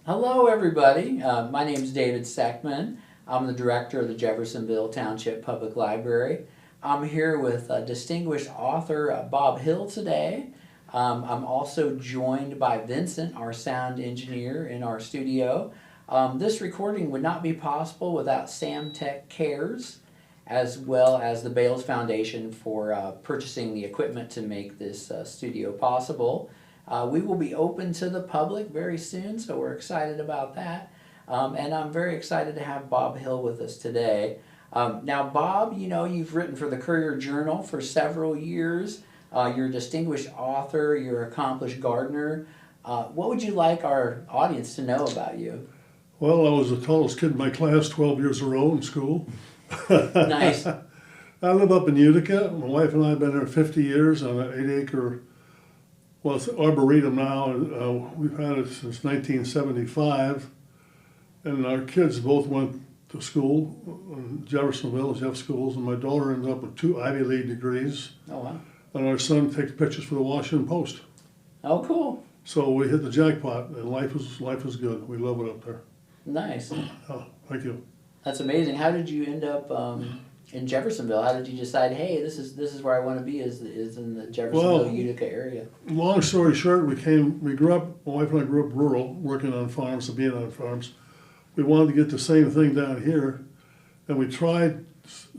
Hello, everybody. My name is David Seckman. I'm the director of the Jeffersonville Township Public Library. I'm here with distinguished author Bob Hill today. I'm also joined by Vincent, our sound engineer in our studio. This recording would not be possible without Sam Tech Cares, as well as the Bales Foundation for purchasing the equipment to make this studio possible. We will be open to the public very soon, so we're excited about that. And I'm very excited to have Bob Hill with us today. Now, Bob, you've written for the Courier Journal for several years. You're a distinguished author, you're an accomplished gardener. What would you like our audience to know about you? Well, I was the tallest kid in my class, 12 years old in school. Nice. I live up in Utica. My wife and I have been there 50 years on an 8-acre, well, it's Arboretum now. We've had it since 1975. And our kids both went to school in Jeffersonville, Jeff schools, and my daughter ended up with 2 Ivy League degrees. Oh, wow. And our son takes pictures for the Washington Post. Oh, cool. So we hit the jackpot, and life is good. We love it up there. Nice. Oh, thank you. That's amazing. How did you end up in Jeffersonville? How did you decide, hey, this is where I want to be, is in the Jeffersonville, Utica area? Long story short, my wife and I grew up rural, working on farms and being on farms. We wanted to get the same thing down here, and we tried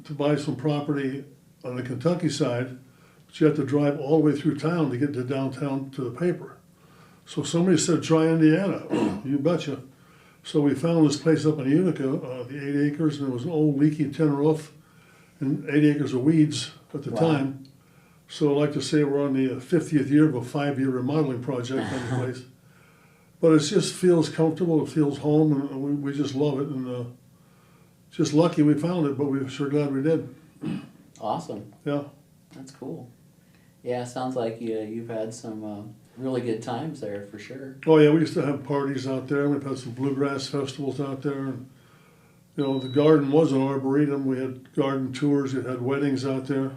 to buy some property on the Kentucky side, but you had to drive all the way through town to get to downtown to the paper. So somebody said, try Indiana. You betcha. So we found this place up in Utica, the 8 acres, and it was an old leaky tin roof and 8 acres of weeds at the time. So I'd like to say we're on the 50th year of a 5-year remodeling project on the place. But it just feels comfortable, it feels home, and we just love it. And just lucky we found it, but we're sure glad we did. Awesome. Yeah. That's cool. Yeah, sounds like you've had some really good times there for sure. Oh yeah, we used to have parties out there. We've had some bluegrass festivals out there. And, the garden was an arboretum. We had garden tours. We had weddings out there.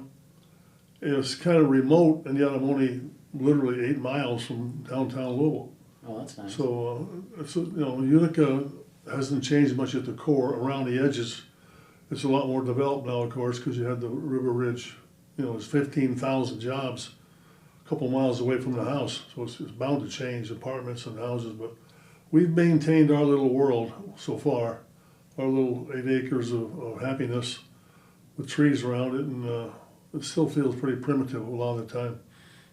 It was kind of remote, and yet I'm only literally 8 miles from downtown Louisville. Oh, that's nice. So, Utica hasn't changed much at the core. Around the edges, it's a lot more developed now, of course, because you had the River Ridge. There's 15,000 jobs a couple miles away from the house. So it's bound to change, apartments and houses. But we've maintained our little world so far, our little 8 acres of happiness with trees around it, and it still feels pretty primitive a lot of the time.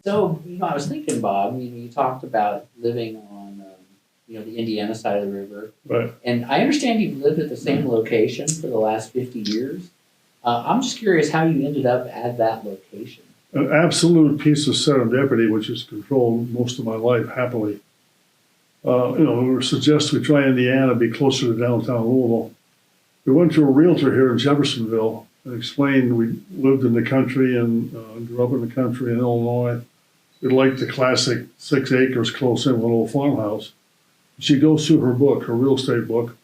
So, I was thinking, Bob, you talked about living on, the Indiana side of the river. Right. And I understand you've lived at the same location for the last 50 years. I'm just curious how you ended up at that location. An absolute piece of serendipity, which has controlled most of my life happily. We were suggested we try Indiana, be closer to downtown Louisville. We went to a realtor here in Jeffersonville and explained we lived in the country and grew up in the country in Illinois. We liked the classic 6 acres close in with a little farmhouse. She goes through her book, her real estate book.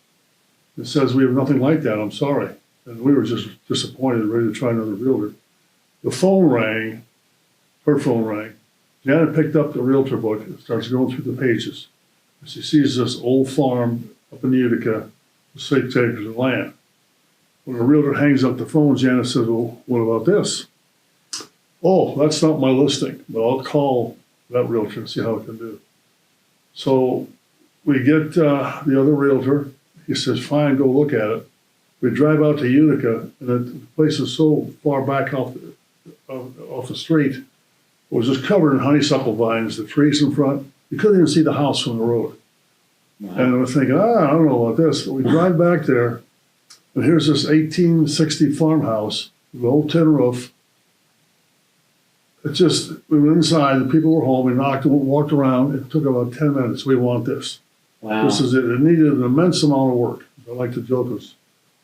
It says we have nothing like that. I'm sorry. And we were just disappointed, ready to try another realtor. The phone rang, her phone rang. Janet picked up the realtor book and starts going through the pages. And she sees this old farm up in Utica with 6 acres of land. When the realtor hangs up the phone, Janet says, well, what about this? Oh, that's not my listing, but I'll call that realtor and see how it can do. So we get the other realtor. He says, fine, go look at it. We drive out to Utica, and the place is so far back off the street. It was just covered in honeysuckle vines, the trees in front. You couldn't even see the house from the road. Wow. And I was thinking, I don't know about this. But we drive back there, and here's this 1860 farmhouse with an old tin roof. We were inside, the people were home, we knocked and walked around. It took about 10 minutes. We want this. Wow. This is it. It needed an immense amount of work. I like to joke, it was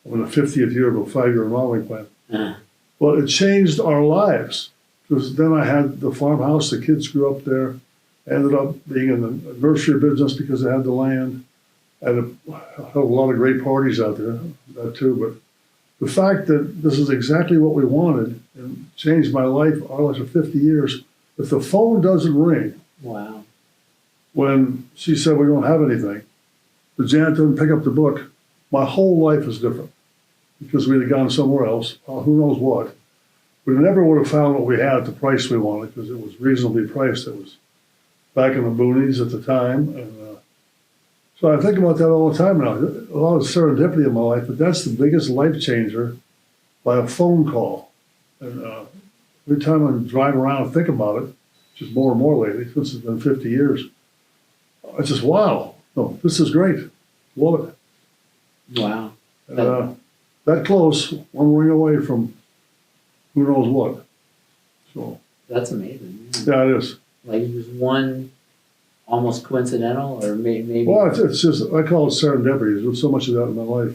in the 50th year of a 5-year remodeling plan. But it changed our lives. Because then I had the farmhouse, the kids grew up there, ended up being in the nursery business because I had the land. I had a lot of great parties out there, that too. But the fact that this is exactly what we wanted and changed my life, our life for 50 years, if the phone doesn't ring, wow. When she said we don't have anything, the Janet didn't pick up the book, my whole life is different because we'd have gone somewhere else, who knows what. We never would have found what we had at the price we wanted because it was reasonably priced. It was back in the boonies at the time. And so I think about that all the time now. A lot of serendipity in my life, but that's the biggest life changer by a phone call. And every time I drive around and think about it, just more and more lately, since it's been 50 years, I just, wow, no, this is great. Love it. Wow. That close, one ring away from who knows what. So That's amazing. yeah, it is. Like it was one almost coincidental, or maybe. Well, it's just, I call it serendipity. There's so much of that in my life.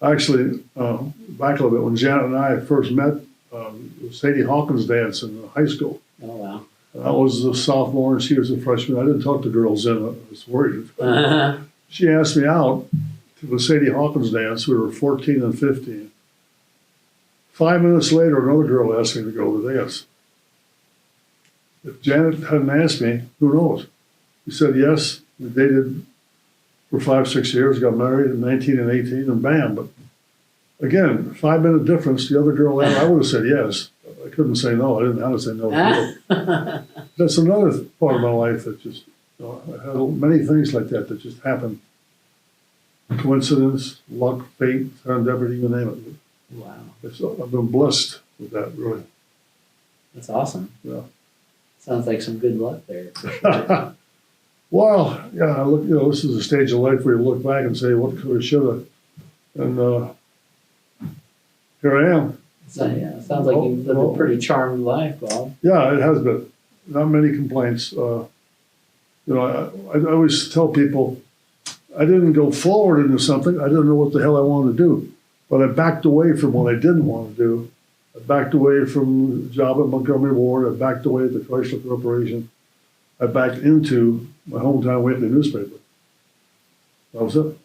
Actually, back a little bit, when Janet and I first met, it was Sadie Hawkins' dance in high school. Oh wow. I was a sophomore and she was a freshman. I didn't talk to girls then. I was worried. She asked me out to the Sadie Hawkins dance. We were 14 and 15. 5 minutes later, another girl asked me to go to the dance. If Janet hadn't asked me, who knows? We said yes. We dated for 5, 6 years, got married at 19 and 18, and bam. But again, 5-minute difference. The other girl, I would have said yes. I couldn't say no. I didn't know how to say no. That's another part of my life that just, I had many things like that that just happened. Coincidence, luck, fate, serendipity, you name it. Wow. I've been blessed with that, really. That's awesome. Yeah. Sounds like some good luck there. For sure. Well, yeah, look, this is a stage of life where you look back and say, what could have, should have. And here I am. So, yeah, sounds like you've lived a pretty charmed life, Bob. Yeah, it has been. Not many complaints. I always tell people, I didn't go forward into something. I didn't know what the hell I wanted to do. But I backed away from what I didn't want to do. I backed away from the job at Montgomery Ward. I backed away at the Chrysler Corporation. I backed into my hometown weekly newspaper. That was it.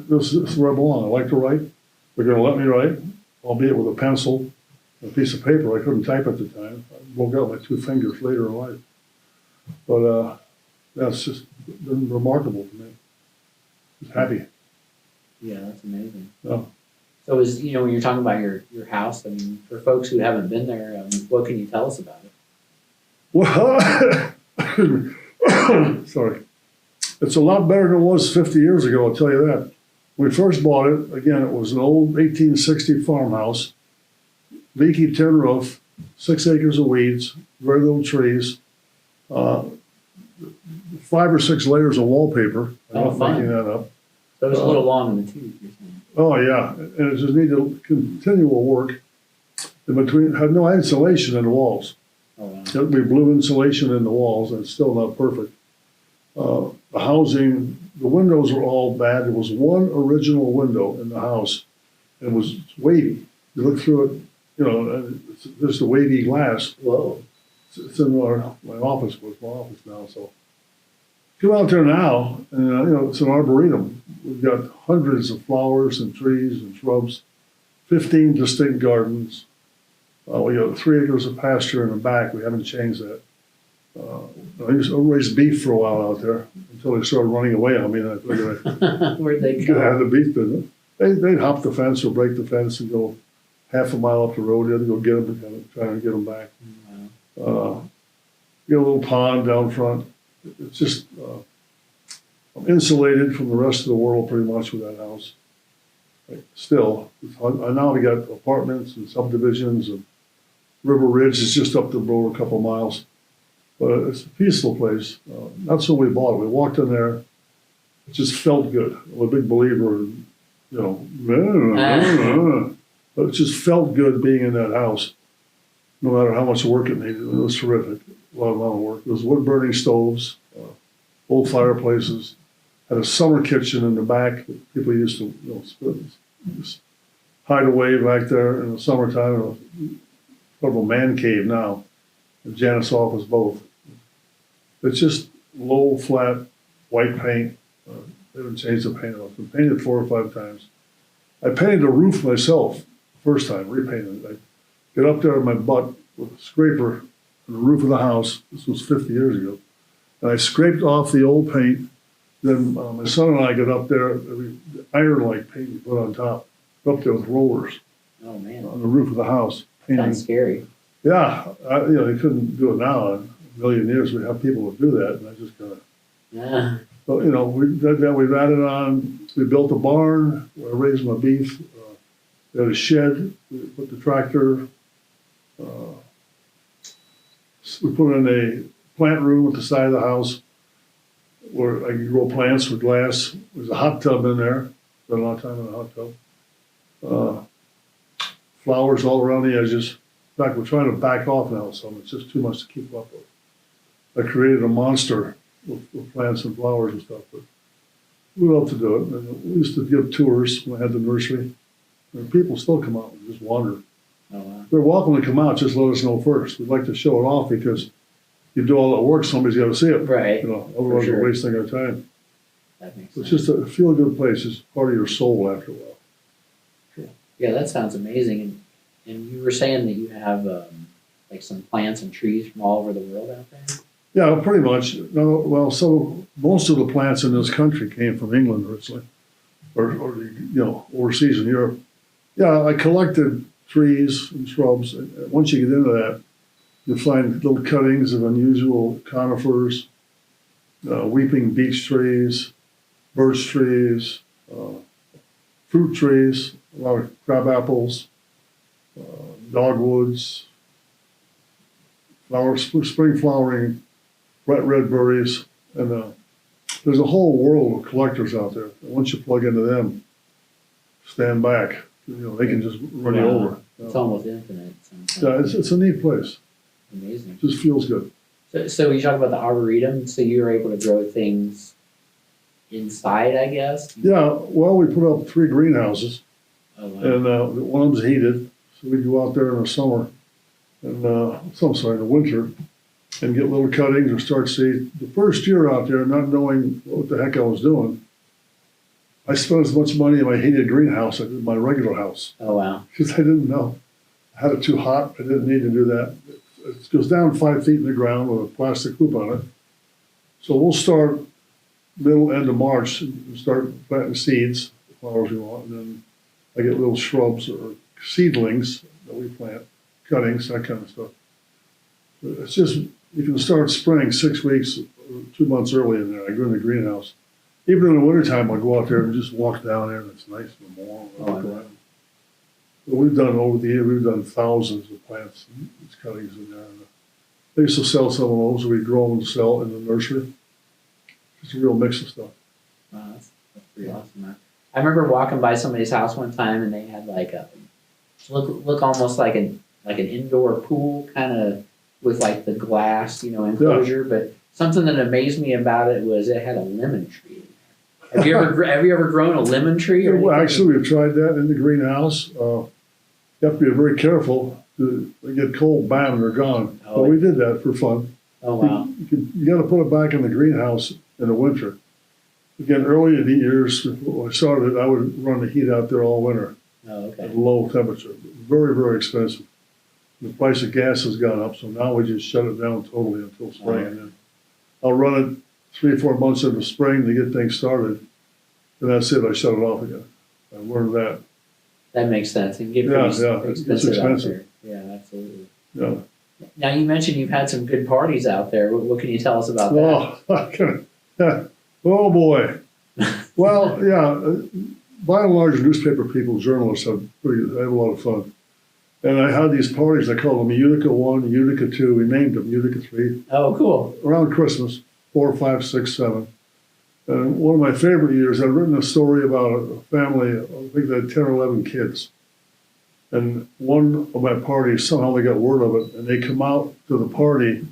This is where I belong. I like to write. They're going to let me write, albeit with a pencil and a piece of paper. I couldn't type at the time. I broke out my 2 fingers later in life. But that's just been remarkable for me. Just happy. Yeah, that's amazing. Yeah. So when you're talking about your house, I mean, for folks who haven't been there, what can you tell us about it? Well, sorry. It's a lot better than it was 50 years ago, I'll tell you that. When we first bought it, again, it was an old 1860 farmhouse, leaky tin roof, 6 acres of weeds, very little trees, 5 or 6 layers of wallpaper. I'm not making that up. So it was a little long in the tooth, you're saying. Oh, yeah. And it just needed continual work. In between, had no insulation in the walls. Oh, wow. We blew insulation in the walls, and it's still not perfect. The housing, the windows were all bad. There was one original window in the house. It was wavy. You look through it, it's just a wavy glass. Whoa. It's in my office now. So come out there now, and it's an arboretum. We've got hundreds of flowers and trees and shrubs, 15 distinct gardens. We got 3 acres of pasture in the back. We haven't changed that. I used to raise beef for a while out there until they started running away on me, and I figured Where'd they I go? could have the beef business. They'd hop the fence or break the fence and go half a mile up the road. You had to go get them and kind of try and get them back. Wow. Get a little pond down front. It's just, I'm insulated from the rest of the world pretty much with that house. Still, now we got apartments and subdivisions, and River Ridge is just up the road a couple miles. But it's a peaceful place. That's when we bought it. We walked in there, it just felt good. I'm a big believer in, but it just felt good being in that house, no matter how much work it needed. It was terrific. A lot of work. There was wood-burning stoves, old fireplaces, had a summer kitchen in the back that people used to just hide away back there in the summertime. Sort of a man cave now. And Janet's office both. It's just low, flat, white paint. They haven't changed the paint. It's been painted 4 or 5 times. I painted the roof myself first time, repainted it. I get up there on my butt with a scraper on the roof of the house. This was 50 years ago. And I scraped off the old paint, Then my son and I got up there, iron-like paint we put on top, up there with rollers Oh, man. on the roof of the house. Painting. Sounds scary. Yeah, they couldn't do it now. In a million years, we have people who do that, and I just kind of. Yeah. So, we did that. We've added on. We built a barn where I raised my beef. We had a shed. We put the tractor. We put in a plant room at the side of the house where I could grow plants with glass. There's a hot tub in there. Spent a lot of time in the hot tub. Flowers all around the edges. In fact, we're trying to back off now some. It's just too much to keep up with. I created a monster with plants and flowers and stuff, but we love to do it. And we used to give tours when I had the nursery. And people still come out and just wander. Oh, wow. They're welcome to come out, just let us know first. We'd like to show it off because you do all that work, somebody's got to see it. Right. Otherwise sure. we're wasting our time. That makes It's sense. just a feel-good place. It's part of your soul after a while. Cool. Yeah, that sounds amazing. And you were saying that you have like some plants and trees from all over the world out there? Yeah, pretty much. No, well, so most of the plants in this country came from England originally, or overseas in Europe. Yeah, I collected trees and shrubs. And once you get into that, you find little cuttings of unusual conifers, weeping beech trees, birch trees, fruit trees, a lot of crab apples, dogwoods, spring flowering, red berries, and there's a whole world of collectors out there. Once you plug into them, stand back. They can just run you over. It's almost infinite. Yeah, it's a neat place. Amazing. It just feels good. So you talk about the arboretum. So you were able to grow things inside, I guess. Yeah, well, we put up 3 greenhouses, Oh, wow. and one of them's heated, so we go out there in the summer, and in the winter, and get little cuttings or start seeds. The first year out there, not knowing what the heck I was doing, I spent as much money in my heated greenhouse as I did my regular house. Oh, wow. Because I didn't know. I had it too hot. I didn't need to do that. It goes down 5 feet in the ground with a plastic hoop on it. So we'll start end of March and start planting seeds, the flowers we want, and then I get little shrubs or seedlings that we plant, cuttings, that kind of stuff. It's just, you can start spraying 6 weeks, 2 months early in there. I go in the greenhouse. Even in the wintertime, I'll go out there and just walk down there, and it's nice and warm. But we've done over the years, we've done thousands of plants and cuttings in there. And I used to sell some of those. We grow them and sell in the nursery. It's a real mix of stuff. Wow, that's pretty awesome. I remember walking by somebody's house one time, and they had like a look almost like an indoor pool, kind of with like the glass, enclosure. Yeah. But something that amazed me about it was it had a lemon tree. Have you ever grown a lemon tree? Well, actually, we've tried that in the greenhouse. You have to be very careful. They get cold, bam, they're gone. Oh, but we did that for fun. Oh, wow. You got to put it back in the greenhouse in the winter. Again, early in the years, when I started, I would run the heat out there all winter. Oh, okay. At low temperature. Very, very expensive. The price of gas has gone up, so now we just shut it down totally until spring. Oh. And then I'll run it 3 or 4 months in the spring to get things started. And that's it, I shut it off again. I learned that. That makes sense. It can get it's expensive. out there. Yeah, absolutely. Yeah. Now, you mentioned you've had some good parties out there. What can you tell us about that? Oh boy. Well, yeah, by and large, newspaper people, journalists have a lot of fun. And I had these parties, I call them Utica 1, Utica 2, we named them Utica 3. Oh, cool. Around Christmas, 4, 5, 6, 7. And one of my favorite years, I'd written a story about a family, I think they had 10 or 11 kids. And one of my parties, somehow they got word of it, and they come out to the party,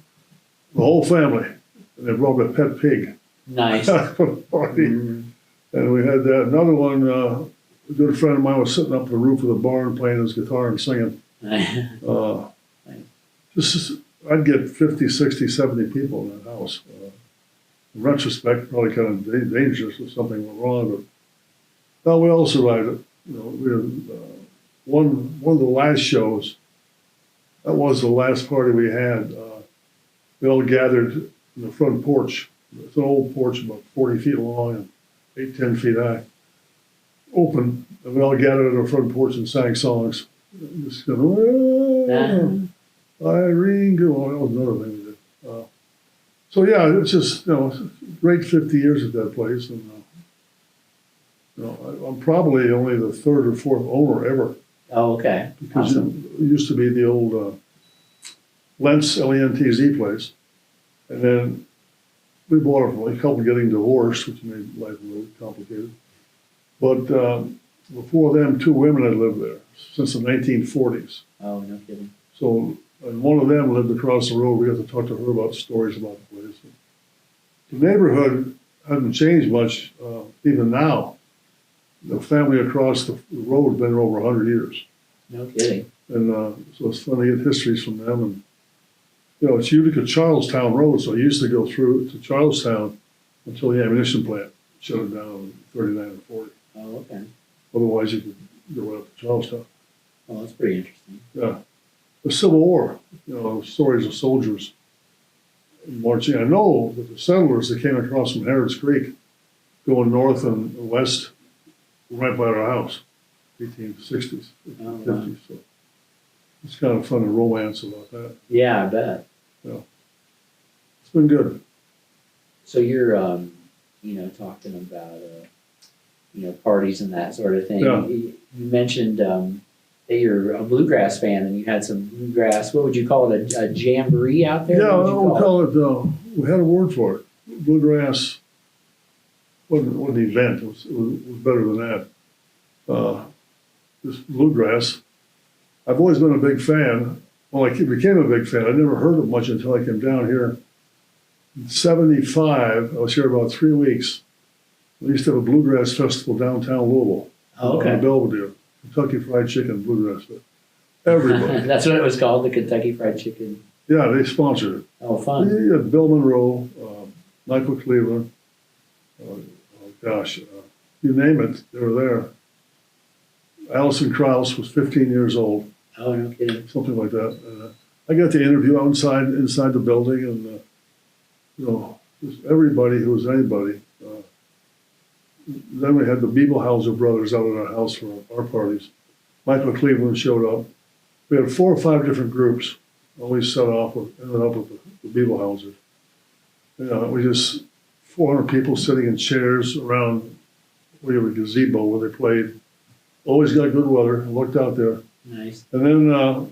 the whole family, and they brought a pet pig. Nice. For the party. Mm-hmm. And we had that. Another one, a good friend of mine was sitting up the roof of the barn playing his guitar and singing. I'd get 50, 60, 70 people in that house. In retrospect, probably kind of dangerous if something went wrong, but no, we all survived it. We had, one of the last shows, that was the last party we had. We all gathered in the front porch It's an old porch about 40 feet long and 10 feet high. Open, and we all gathered on our front porch and sang songs. Just going, Irene, go on. That was another thing we did. So yeah, it's just, it's a great 50 years at that place. And, I'm probably only the third or fourth owner ever. Oh, okay. Because Awesome. it used to be the old Lentz, Lentz place. And then we bought it from a couple getting divorced, which made life a little complicated. But before them, two women had lived there since the 1940s. Oh, no kidding. So, and one of them lived across the road. We got to talk to her about stories about the place. The neighborhood hasn't changed much, even now. The family across the road has been there over 100 years. No kidding. And so it's fun to get histories from them. And, it's Utica Charlestown Road, so I used to go through to Charlestown until the ammunition plant shut it down in 39 and 40. Oh, okay. Otherwise, you could go right up to Charlestown. Oh, that's pretty interesting. Yeah. The Civil War, stories of soldiers marching. I know that the settlers that came across from Harrods Creek, going north and west, were right by our house, 1860s, 50s. Oh, wow. So it's kind of fun to romance about that. Yeah, I bet. It's been good. So you're, talking about, parties and that sort of thing. Yeah. You mentioned that you're a bluegrass fan, and you had some bluegrass. What would you call it? A jamboree out there? Yeah, What would you we call it. We had a word for it. Bluegrass wasn't an event. It was better than that. This bluegrass. I've always been a big fan. Well, I became a big fan. I never heard of much until I came down here. In '75, I was here about 3 weeks. We used to have a bluegrass festival downtown Louisville. Oh, okay. On Belvedere. Kentucky Fried Chicken Bluegrass Festival. Everybody. That's what it was called, the Kentucky Fried Chicken. Yeah, they sponsored it. Oh, fun. You had Bill Monroe, Michael Cleveland, you name it, they were there. Allison Krauss was 15 years old. Oh, no kidding. Something like that. I got to interview inside the building, and just everybody who was anybody. Then we had the Bibelhauser brothers out at our house for our parties. Michael Cleveland showed up. We had 4 or 5 different groups. Always ended up with the Bibelhausers. We just 400 people sitting in chairs around we have a gazebo where they played. Always got good weather. I looked out there. Nice. And then the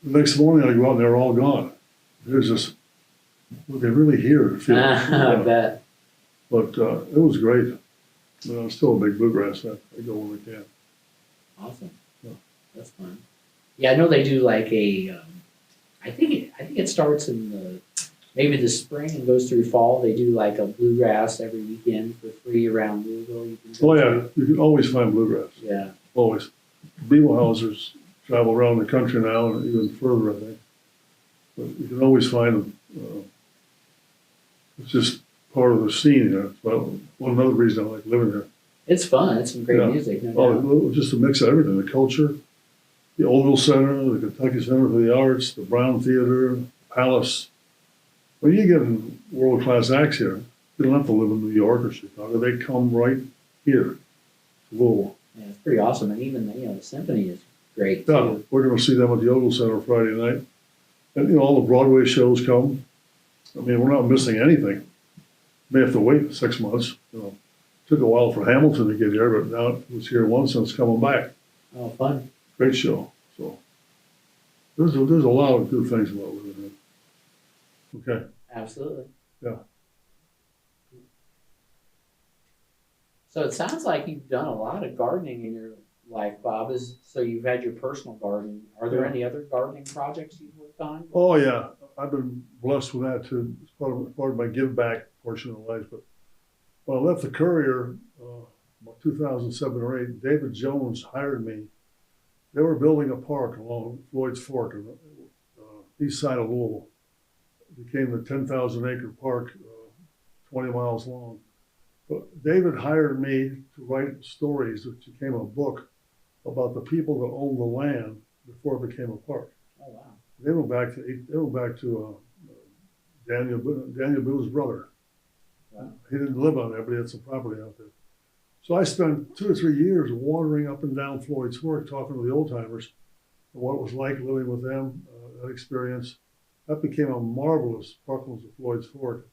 next morning I go out and they're all gone. There's just, were they really here? I bet. But it was great. I'm still a big bluegrass fan. I go when we can. Awesome. Yeah. That's fun. Yeah, I know they do like a. I think it starts in maybe the spring and goes through fall. They do like a bluegrass every weekend for free around Louisville. You can go to. You can always find bluegrass. Yeah. Always. Bibelhausers travel around the country now and even further, I think. But you can always find them. It's just part of the scene here. Well, one other reason I like living here. It's fun. It's some great music. No doubt. Just a mix of everything. The culture, the Oldville Center, the Kentucky Center for the Arts, the Brown Theater, Palace. When you get world-class acts here, you don't have to live in New York or Chicago. They come right here to Louisville. Yeah, it's pretty awesome. And even the symphony is great Yeah, too. we're going to see them at the Oldville Center Friday night. And, all the Broadway shows come. I mean, we're not missing anything. May have to wait 6 months. Took a while for Hamilton to get here, but now it was here once and it's coming back. Oh, fun. Great show. So there's a lot of good things about living here. Okay. Absolutely. Yeah. So it sounds like you've done a lot of gardening in your life, Bob. So you've had your personal garden. Are there any other gardening projects you've worked on? Oh yeah, I've been blessed with that too. It's part of my give back portion of life. But when I left the Courier, about 2007 or 8, David Jones hired me. They were building a park along Floyd's Fork on the east side of Louisville. It became the 10,000 acre park, 20 miles long. But David hired me to write stories that became a book about the people that owned the land before it became a park. Oh wow! They went back to Daniel Boone's brother, Wow. He didn't live on there, but he had some property out there. So I spent 2 or 3 years wandering up and down Floyd's Fork, talking to the old timers, and what it was like living with them, that experience. That became a marvelous Parklands of Floyd's Fork.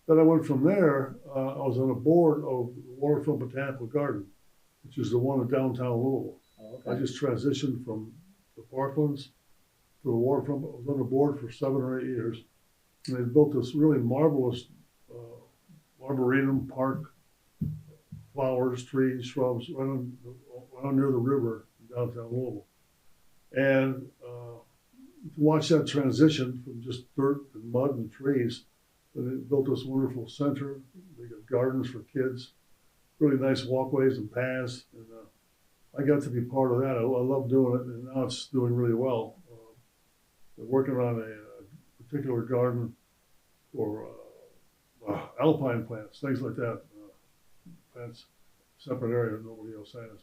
Then I went from there, I was on a board of the Waterfront Botanical Garden, which is the one in downtown Louisville. Oh, I okay. just transitioned from the Parklands to the Waterfront. I was on the board for 7 or 8 years. And they built this really marvelous arboretum park, flowers, trees, shrubs, right on near the river in downtown Louisville. And to watch that transition from just dirt and mud and trees, and they built this wonderful center. They got gardens for kids, really nice walkways and paths. And I got to be part of that. I love doing it, and now it's doing really well. They're working on a particular garden for alpine plants, things like that. Plants, separate area nobody else has.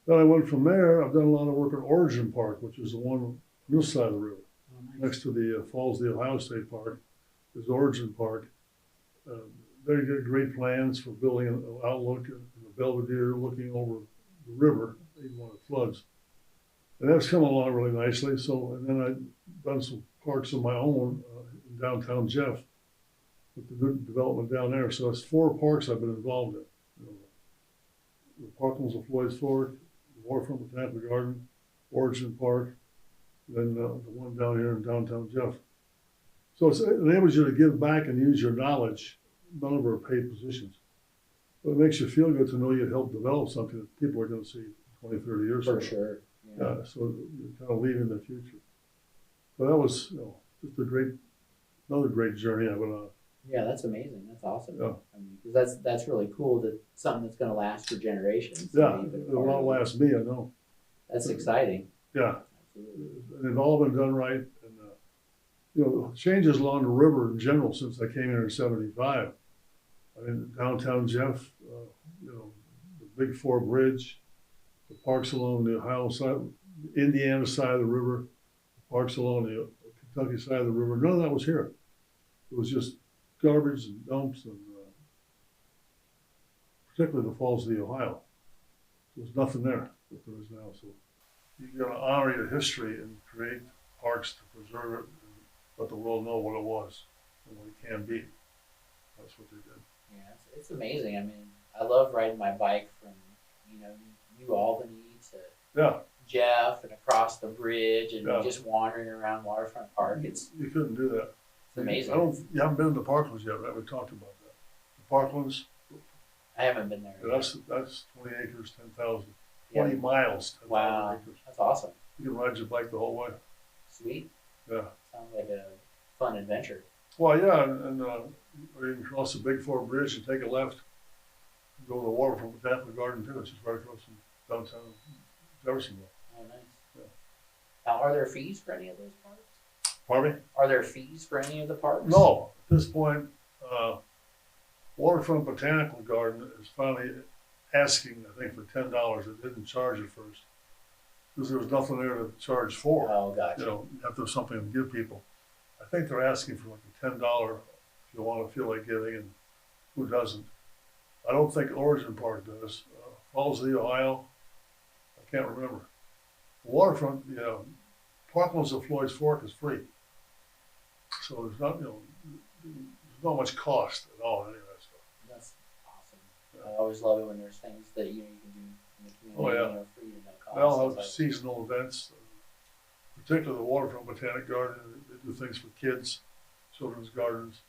Then I went from there. I've done a lot of work at Origin Park, which is the one on this side of the river, Oh, nice. next to the Falls of the Ohio State Park. Is Origin Park. They get great plans for building an outlook in the Belvedere looking over the river, even when it floods. And that's come along really nicely. So, and then I've done some parks of my own in downtown Jeff with the new development down there. So that's 4 parks I've been involved in. You know, the Parklands of Floyd's Fork, the Waterfront Botanical Garden, Origin Park, then the one down here in downtown Jeff. So it enables you to give back and use your knowledge. None of our paid positions. But it makes you feel good to know you helped develop something that people are going to see 20, 30 years from For now. sure. Yeah. Yeah, so you're kind of leaving the future. But that was, just another great journey I went on. Yeah, that's amazing. That's awesome. Yeah. I mean, 'cause that's really cool. That something that's going to last for generations. Yeah, You've been it part will of it. outlast me, I know. That's exciting. Yeah, Absolutely. and it's all been done right. And, changes along the river in general since I came here in '75. I mean, downtown Jeff, the Big 4 Bridge, the parks along the Ohio side, Indiana side of the river, the parks along the Kentucky side of the river. None of that was here. It was just garbage and dumps, and particularly the Falls of the Ohio. There was nothing there that there is now. So you got to honor your history and create parks to preserve it and let the world know what it was and what it can be. That's what they did. Yeah, it's amazing. I mean, I love riding my bike from New Albany to Yeah, Jeff and across the bridge and Yeah. just wandering around Waterfront Park. It's you couldn't do that. amazing. You haven't been to the Parklands yet, right? We talked about that. The Parklands, I haven't been there. yet. that's 20 acres, 10,000, Yeah. 20 miles, 10,000 Wow, acres. that's awesome. You can ride your bike the whole way. Sweet. Yeah. Sounds like a fun adventure. Well, yeah, and or you can cross the Big 4 Bridge and take a left, and go to the Waterfront Botanical Garden too. It's just right across from downtown Jeffersonville. Oh, nice. Yeah. Now, are there fees for any of those parks? Pardon me? Are there fees for any of the parks? No, at this point, Waterfront Botanical Garden is finally asking, I think, for $10. It didn't charge at first because there was nothing there to charge for. Oh, gotcha. You have to have something to give people. I think they're asking for like a $10 if you want to feel like giving, and who doesn't? I don't think Origin Park does. Falls of the Ohio, I can't remember. Waterfront, Parklands of Floyd's Fork is free. So there's not much cost at all, any of that stuff. That's awesome. Yeah. I always love it when there's things that you can do in the community Oh, yeah. free to no cost. They'll It's have like- seasonal events, particularly the Waterfront Botanic Garden. They do things for kids, children's gardens.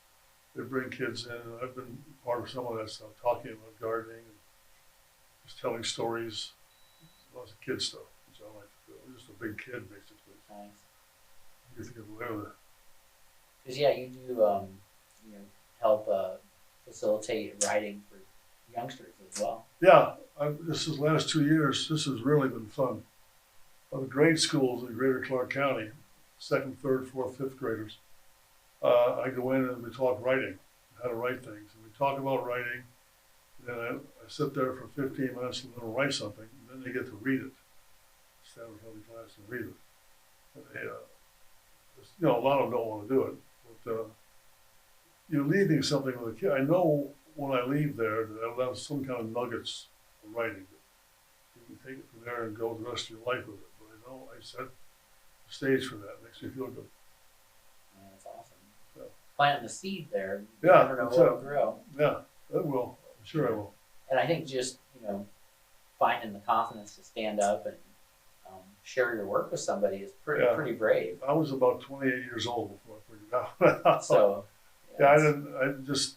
They bring kids in. And I've been part of some of that stuff, talking about gardening and just telling stories. Lots of kid stuff, which I like to do. I'm just a big kid, basically. Nice. You get to get away with it. Because you do help facilitate riding for youngsters as well. Yeah, this is last 2 years. This has really been fun. The grade schools in Greater Clark County, 2nd, 3rd, 4th, 5th graders. I go in and we talk writing, how to write things, and we talk about writing. Then I sit there for 15 minutes and let them write something, and then they get to read it. Stand in front of the class and read it. And they, a lot of them don't want to do it, but you're leaving something with a kid. I know when I leave there that I'll have some kind of nuggets of writing. You can take it from there and go the rest of your life with it. But I know I set the stage for that. It makes me feel good. Yeah, that's awesome. Yeah. Planting the seed there. You Yeah, never know that's what it. will grow. Yeah, that will. I'm sure I will. And I think just, finding the confidence to stand up and share your work with somebody is pretty brave. I was about 28 years old before I figured it out. So, yeah, it's-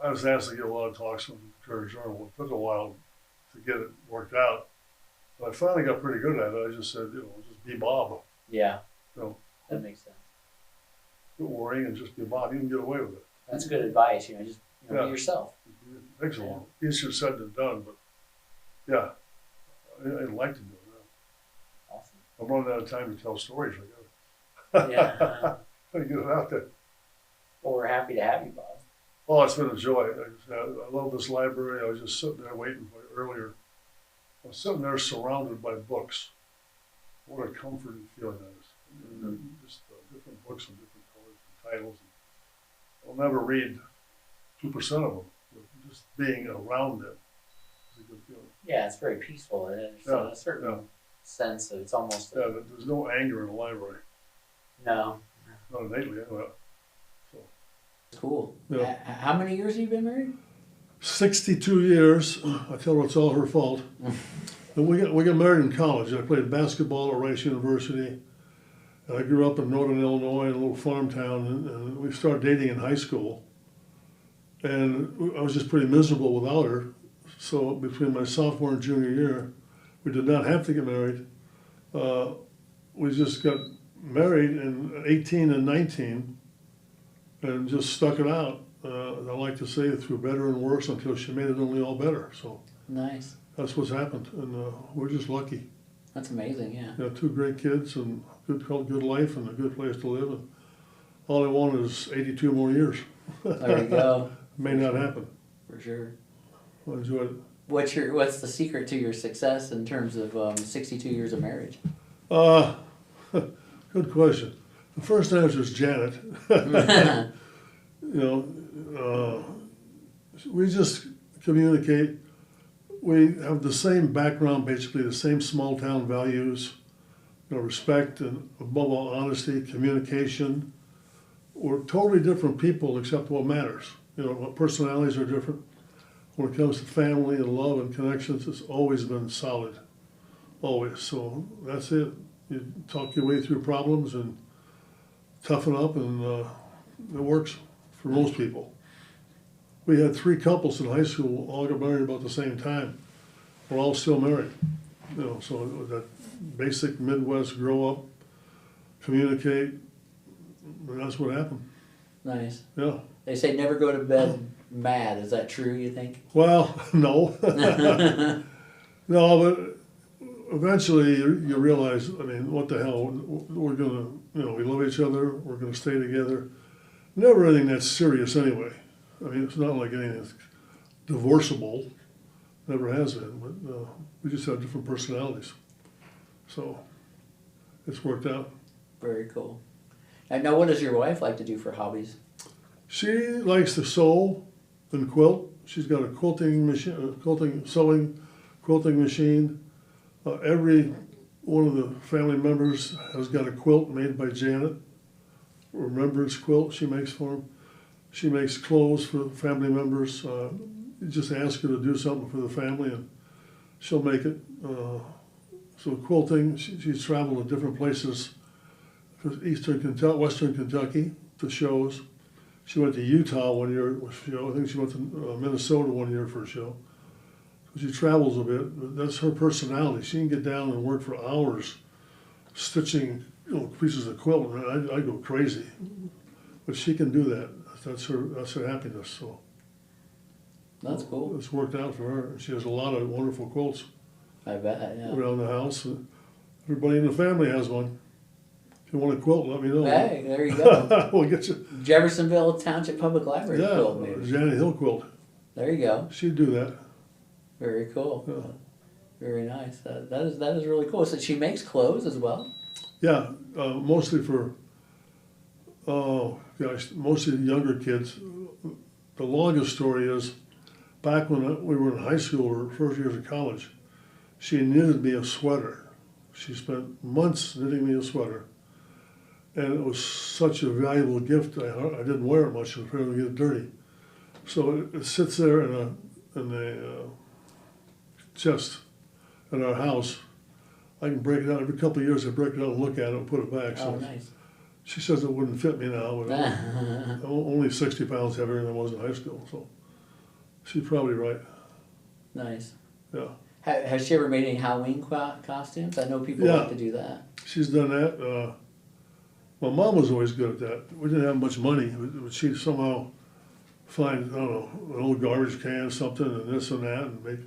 I was asked to give a lot of talks from the Courier Journal. It took a while to get it worked out. But I finally got pretty good at it. I just said, just be Bob. yeah, You know, that makes sense. quit worrying and just be Bob. You can get away with it. That's good advice. Just be Yeah. yourself. It takes a while. Easier said than done, but yeah, I'd like to do it. Awesome. I'm running out of time to tell stories. I got Yeah. to get it out there. Well, we're happy to have you, Bob. Oh, it's been a joy. I love this library. I was just sitting there waiting for it earlier. I was sitting there surrounded by books. What a comforting feeling that is. Just different books and different colors and titles. I'll never read 2% of them. But just being around it is a good feeling. Yeah, it's very peaceful. There's Yeah, a certain yeah. sense of it's almost Yeah, there's no anger in the library. no. Not innately, anyway. So, Cool. Yeah. How many years have you been married? 62 years. I tell her it's all her fault. And we got married in college. I played basketball at Rice University. And I grew up in northern Illinois in a little farm town. And we started dating in high school. And I was just pretty miserable without her. So between my sophomore and junior year, we did not have to get married. We just got married in 18 and 19 and just stuck it out. I like to say through better and worse until she made it only all better. So Nice. that's what's happened. And we're just lucky. That's amazing, yeah. We have 2 great kids and good life and a good place to live. And all I want is 82 more years. There you go. May not happen. For sure. I enjoyed it. What's the secret to your success in terms of 62 years of marriage? Good question. The first answer is Janet. We just communicate. We have the same background, basically the same small town values, respect and above all honesty, communication. We're totally different people except what matters. Personalities are different. When it comes to family and love and connections, it's always been solid, always. So that's it. You talk your way through problems and toughen up, and it works for most people. We had 3 couples in high school, all got married about the same time. We're all still married. So that basic Midwest grow up, communicate, and that's what happened. Nice. Yeah. They say never go to bed mad. Is that true, you think? Well, no. No, but eventually you realize, what the hell, we're gonna, we love each other, we're gonna stay together. Never anything that's serious anyway. It's not like anything that's divorceable, never has been, but we just have different personalities. So it's worked out. Very cool. And now, what does your wife like to do for hobbies? She likes to sew and quilt. She's got a quilting machine, quilting machine. Every one of the family members has got a quilt made by Janet, a remembrance quilt she makes for them. She makes clothes for family members. You just ask her to do something for the family and she'll make it. So quilting, she's traveled to different places, Eastern Kentucky, Western Kentucky, to shows. She went to Utah one year for a show. I think she went to Minnesota one year for a show. So she travels a bit. That's her personality. She can get down and work for hours stitching pieces of quilt. I go crazy, but she can do that. That's her happiness. So That's cool. it's worked out for her. She has a lot of wonderful quilts I bet, yeah. around the house. Everybody in the family has one. If you want a quilt, let me know. Hey, there you go. We'll get you. Jeffersonville Township Public Library quilt, maybe. Janet Hill quilt. There you go. She'd do that. Very cool. Yeah. Very nice. That is really cool. So she makes clothes as well? Yeah, mostly for oh gosh, most of the younger kids. The longest story is back when we were in high school or first years of college, she knitted me a sweater. She spent months knitting me a sweater. And it was such a valuable gift. I didn't wear it much, I was afraid it would get dirty. So it sits there in a chest in our house. I can break it out every couple of years. I break it out and look at it and put it back. So Oh, nice. she says it wouldn't fit me now, but I'm only 60 pounds heavier than I was in high school. So she's probably right. Nice. Yeah. Has she ever made any Halloween costumes? I know people Yeah. like to do that. She's done that. My mom was always good at that. We didn't have much money, but she'd somehow find, I don't know, an old garbage can, something, and this and that, and make.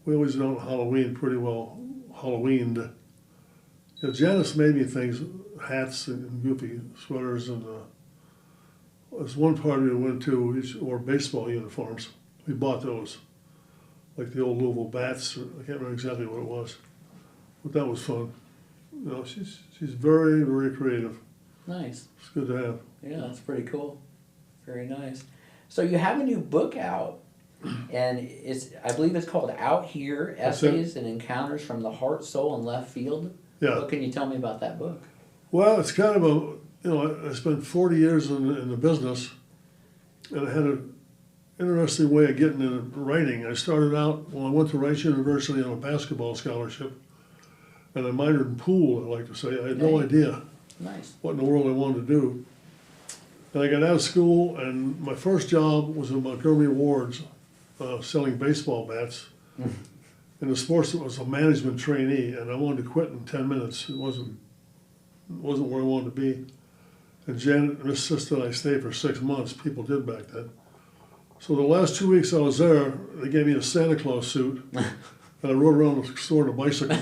We always done Halloween pretty well, Halloweened. You know, Janice made me things, hats and goofy sweaters, and there's one party we went to, we wore baseball uniforms. We bought those, like the old Louisville Bats, or, I can't remember exactly what it was, but that was fun. You know, she's very, very creative. Nice. It's good to have. Yeah, that's pretty cool. Very nice. So you have a new book out, and I believe it's called Out Here, That's it. Essays and Encounters from the Heart, Soul, and Left Field. Yeah. What can you tell me about that book? Well, it's kind of I spent 40 years in the business, and I had an interesting way of getting into writing. I started out, when I went to Rice University on a basketball scholarship, and I minored in pool, I like to say. I had no idea Nice. what in the world I wanted to do. And I got out of school, and my first job was in Montgomery Ward's, selling baseball bats. In the sports, it was a management trainee, and I wanted to quit in 10 minutes. It wasn't where I wanted to be. And Janet insisted I stay for 6 months. People did back then. So the last 2 weeks I was there, they gave me a Santa Claus suit, and I rode around the store on a bicycle,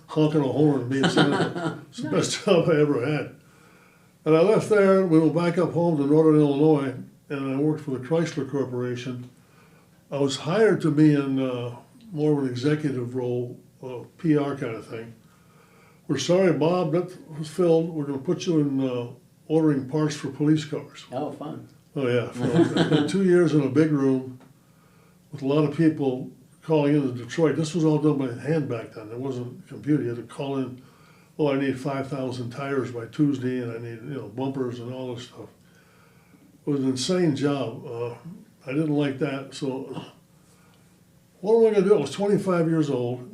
honking a horn and being Santa Claus. It's the best job I ever had. And I left there, we went back up home to Northern Illinois, and I worked for the Chrysler Corporation. I was hired to be in more of an executive role, PR kind of thing. We're sorry, Bob, that was filled. We're going to put you in ordering parts for police cars. Oh, fun. Oh, yeah. For 2 years in a big room with a lot of people calling into Detroit. This was all done by hand back then. There wasn't a computer. You had to call in, oh, I need 5,000 tires by Tuesday, and I need, bumpers and all this stuff. It was an insane job. I didn't like that, so what am I going to do? I was 25 years old.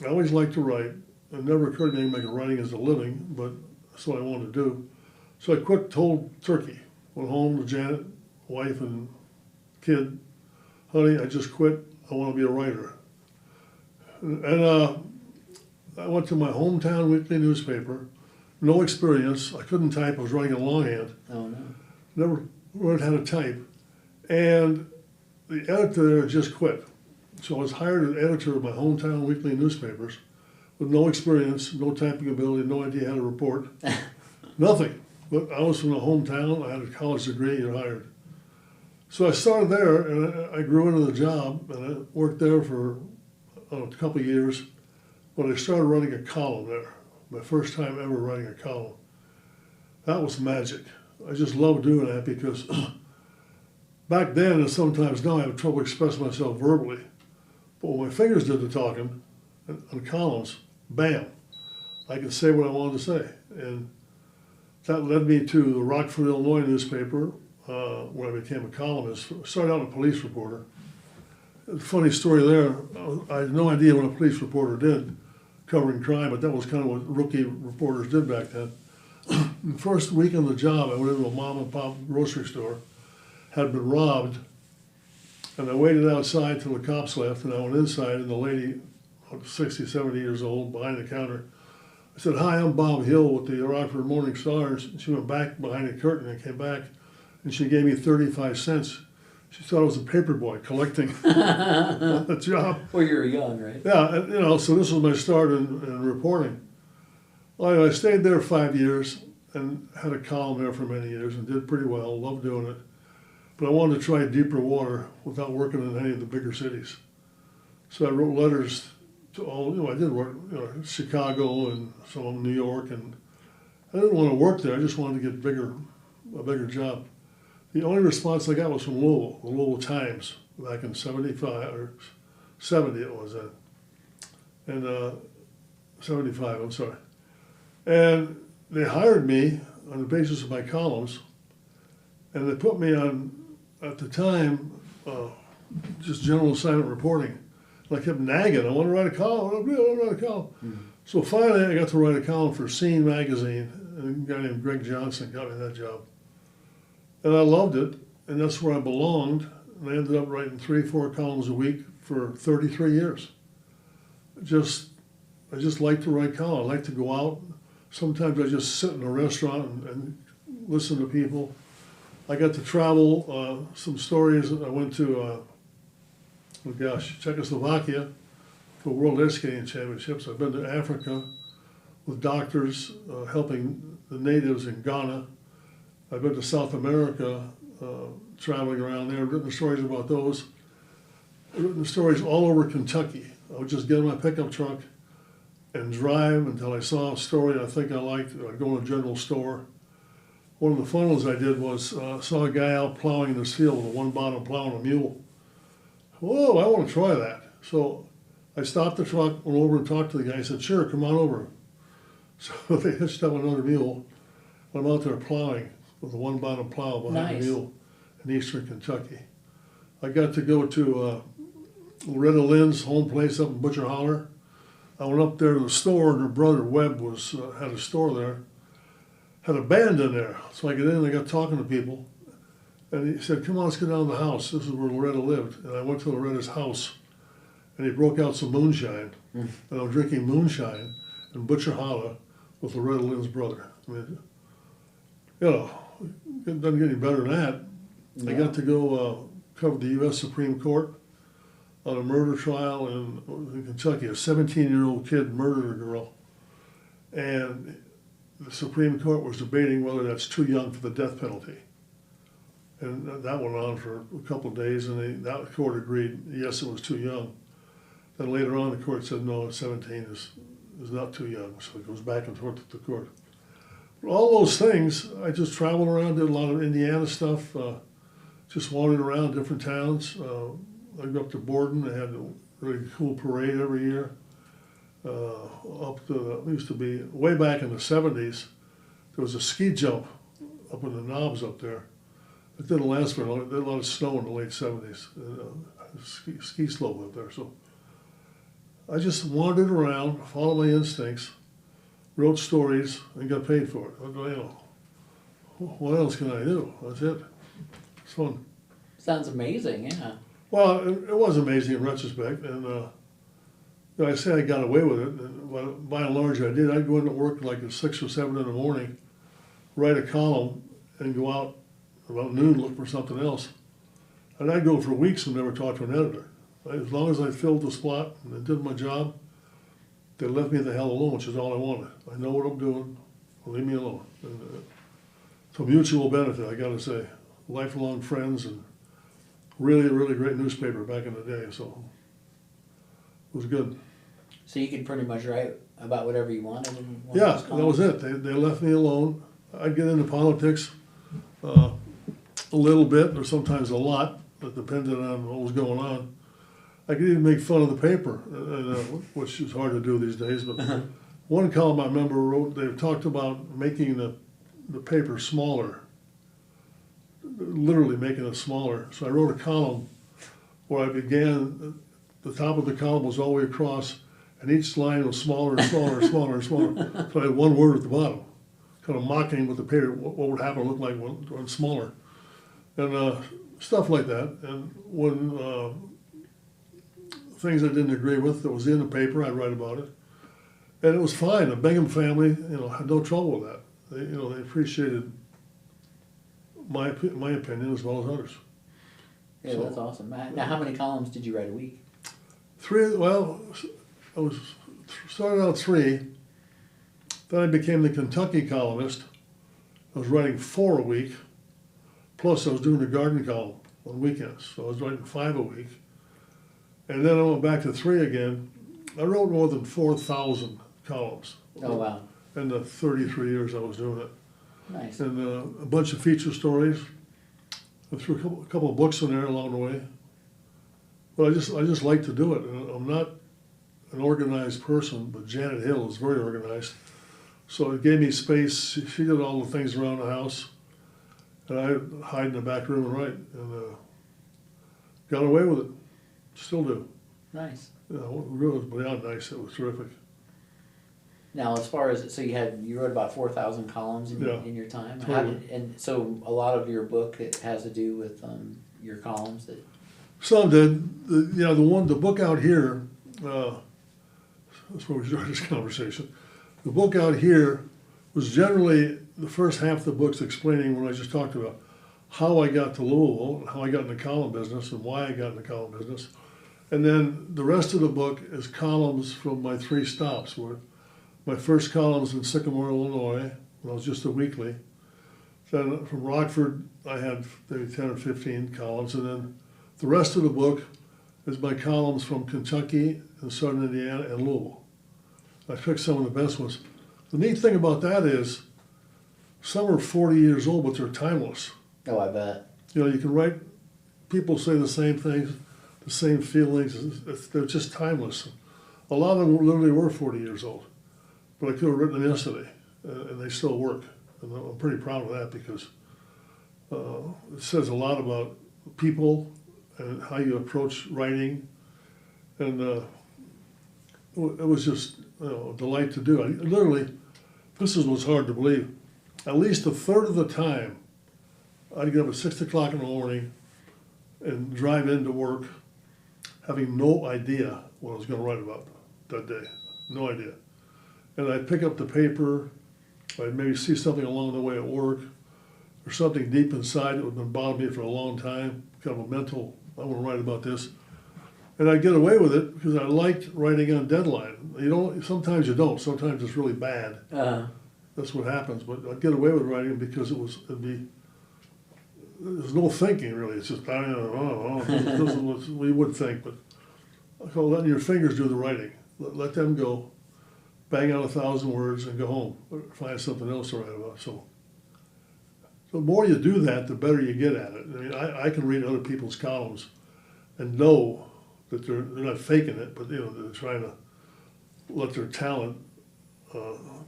I always liked to write. It never occurred to me to make writing as a living, but that's what I wanted to do. So I quit cold turkey. Went home to Janet, wife and kid. Honey, I just quit. I want to be a writer. And I went to my hometown weekly newspaper. No experience. I couldn't type. I was writing in longhand. Oh, no. Never learned how to type. And the editor there just quit. So I was hired as editor of my hometown weekly newspapers with no experience, no typing ability, no idea how to report. Nothing. But I was from the hometown. I had a college degree. You're hired. So I started there, and I grew into the job, and I worked there for a couple of years. But I started running a column there. My first time ever writing a column. That was magic. I just loved doing that because back then, and sometimes now, I have trouble expressing myself verbally. But when my fingers did the talking on columns, bam, I could say what I wanted to say. And that led me to the Rockford, Illinois newspaper, where I became a columnist. I started out a police reporter. A funny story there, I had no idea what a police reporter did, covering crime, but that was kind of what rookie reporters did back then. The first week on the job, I went into a mom and pop grocery store, had been robbed, and I waited outside till the cops left, and I went inside, and the lady, 60, 70 years old, behind the counter, I said, "Hi, I'm Bob Hill with the Rockford Morning Stars." And she went back behind the curtain and came back, and she gave me 35 cents. She thought I was a paper boy collecting the job. Well, you were young, right? Yeah, and, so this was my start in reporting. Well, I stayed there 5 years and had a column there for many years and did pretty well, loved doing it. But I wanted to try deeper water without working in any of the bigger cities. So I wrote letters to all, I did work, Chicago and some of New York, and I didn't want to work there. I just wanted to get a bigger job. The only response I got was from Louisville, the Louisville Times, back in 75 or 70 it was then. And 75, I'm sorry. And they hired me on the basis of my columns, and they put me on, at the time, just general assignment reporting. And I kept nagging, I want to write a column, I want to write a column. Mm-hmm. So finally I got to write a column for Scene magazine, and a guy named Greg Johnson got me that job. And I loved it, and that's where I belonged, and I ended up writing 3-4 columns a week for 33 years. I just like to write columns. I like to go out. Sometimes I just sit in a restaurant and listen to people. I got to travel, some stories. I went to, Czechoslovakia for World Ice Skating Championships. I've been to Africa with doctors helping the natives in Ghana. I've been to South America, traveling around there. I've written stories about those. I've written stories all over Kentucky. I would just get in my pickup truck and drive until I saw a story I think I liked. I'd go to a general store. One of the fun ones I did was saw a guy out plowing in his field with a one-bottom plow and a mule. Whoa, I want to try that. So I stopped the truck, went over and talked to the guy. He said, sure, come on over. So they hitched up another mule. I'm out there plowing with a one-bottom plow behind the mule in eastern Kentucky. I got to go to Loretta Lynn's home place up in Butcher Holler. I went up there to the store, and her brother Webb had a store there, had a band in there. So I get in and I got talking to people, and he said, come on, let's go down to the house. This is where Loretta lived. And I went to Loretta's house, and he broke out some moonshine, and I'm drinking moonshine in Butcher Holler with Loretta Lynn's brother. I mean, it doesn't get any better than that. No. I got to go cover the U.S. Supreme Court on a murder trial in Kentucky. A 17-year-old kid murdered a girl, and the Supreme Court was debating whether that's too young for the death penalty. And that went on for a couple of days, and that court agreed, yes, it was too young. Then later on, the court said, no, 17 is not too young, so it goes back and forth with the court. But all those things, I just traveled around, did a lot of Indiana stuff, just wandered around different towns. I go up to Borden. They had a really cool parade every year. It used to be, way back in the 70s, there was a ski jump up in the knobs up there. It didn't last very long. There was a lot of snow in the late 70s. Ski slope up there. So I just wandered around, followed my instincts, wrote stories, and got paid for it. What else can I do? That's it. It's fun. Sounds amazing, yeah. Well, it was amazing in retrospect, and I say I got away with it, and by and large I did. I'd go into work like at 6 or 7 in the morning, write a column, and go out about noon, look for something else. And I'd go for weeks and never talk to an editor. As long as I filled the spot and I did my job, they left me the hell alone, which is all I wanted. I know what I'm doing, leave me alone. And, it's a mutual benefit, I gotta say. Lifelong friends, and really, really great newspaper back in the day, so it was good. So you could pretty much write about whatever you wanted? Yeah, that was it. They left me alone. I'd get into politics a little bit, or sometimes a lot, but depending on what was going on. I could even make fun of the paper, which is hard to do these days, but one column I remember wrote, they talked about making the paper smaller, literally making it smaller. So I wrote a column where I began, the top of the column was all the way across, and each line was smaller and smaller and smaller and smaller. So I had one word at the bottom, kind of mocking what the paper, what would happen to look like when smaller. And stuff like that. And when things I didn't agree with that was in the paper, I'd write about it. And it was fine. The Bingham family, had no trouble with that. They appreciated my opinion as well as others. Yeah, so, that's awesome. Now, how many columns did you write a week? 3. Well, I started out 3. Then I became the Kentucky columnist. I was writing 4 a week. Plus, I was doing the garden column on weekends, so I was writing 5 a week. And then I went back to 3 again. I wrote more than 4,000 columns. Oh, wow. in the 33 years I was doing it. Nice. And a bunch of feature stories. I threw a couple of books in there along the way. But I just like to do it. And I'm not an organized person, but Janet Hill is very organized. So it gave me space. She did all the things around the house. And I hide in the back room and write. And got away with it. Still do. Nice. It was beyond nice. It was terrific. Now, as far as, so you wrote about 4,000 columns in your time? Totally. And so a lot of your book, it has to do with your columns that... Some did. The book out here, that's where we started this conversation. The book out here was generally the first half of the book's explaining what I just talked about, how I got to Louisville, and how I got in the column business, and why I got in the column business. And then the rest of the book is columns from my 3 stops, where my first columns in Sycamore, Illinois, when I was just a weekly. Then from Rockford, I had maybe 10 or 15 columns, and then the rest of the book is my columns from Kentucky and Southern Indiana and Louisville. I picked some of the best ones. The neat thing about that is some are 40 years old, but they're timeless. Oh, I bet. You can write, people say the same things, the same feelings, they're just timeless. A lot of them literally were 40 years old, but I could have written them yesterday, and they still work. And I'm pretty proud of that because it says a lot about people and how you approach writing, and it was just a delight to do. This is what's hard to believe. At least a third of the time, I'd get up at 6 o'clock in the morning and drive into work having no idea what I was going to write about that day. No idea. And I'd pick up the paper, I'd maybe see something along the way at work, or something deep inside that would have been bothering me for a long time, kind of a mental, I want to write about this. And I'd get away with it because I liked writing on deadline. Sometimes you don't, sometimes it's really bad. That's what happens, but I'd get away with writing because there's no thinking really. It's just, I don't know, this is what we would think, but I call letting your fingers do the writing. Let them go, bang out 1,000 words and go home, or find something else to write about. So the more you do that, the better you get at it. I mean, I can read other people's columns and know that they're not faking it, but they're trying to let their talent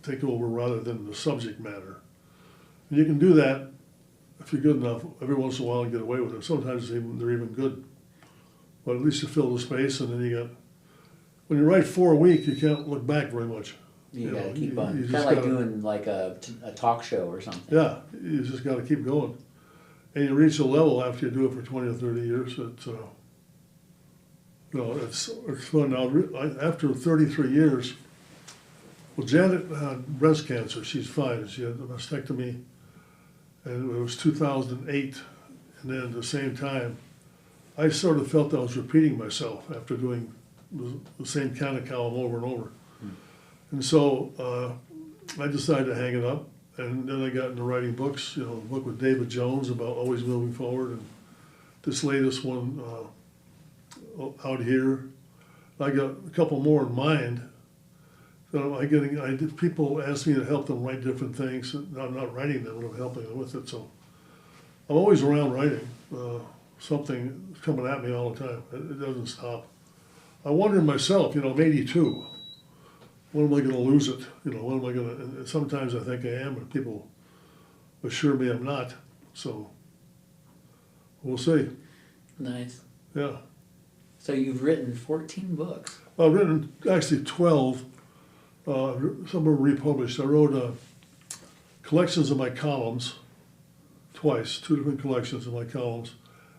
take over rather than the subject matter. And you can do that if you're good enough every once in a while and get away with it. Sometimes they're even good, but at least you fill the space, and then when you write 4 a week, you can't look back very much. You gotta keep on. Kind of like doing like a talk show or something. Yeah, you just gotta keep going. And you reach a level after you do it for 20 or 30 years that, it's fun. Now, after 33 years, well, Janet had breast cancer. She's fine. She had a mastectomy, and it was 2008. And then at the same time, I sort of felt I was repeating myself after doing the same kind of column over and over. And so I decided to hang it up, and then I got into writing books, a book with David Jones about always moving forward, and this latest one out here. I got a couple more in mind. So people ask me to help them write different things. I'm not writing them, but I'm helping them with it. So I'm always around writing. Something coming at me all the time. It doesn't stop. I wonder myself, I'm 82. When am I going to lose it? When am I going to? And sometimes I think I am, but people assure me I'm not. So we'll see. Nice. Yeah. So you've written 14 books. I've written actually 12. Some are republished. I wrote collections of my columns twice, 2 different collections of my columns.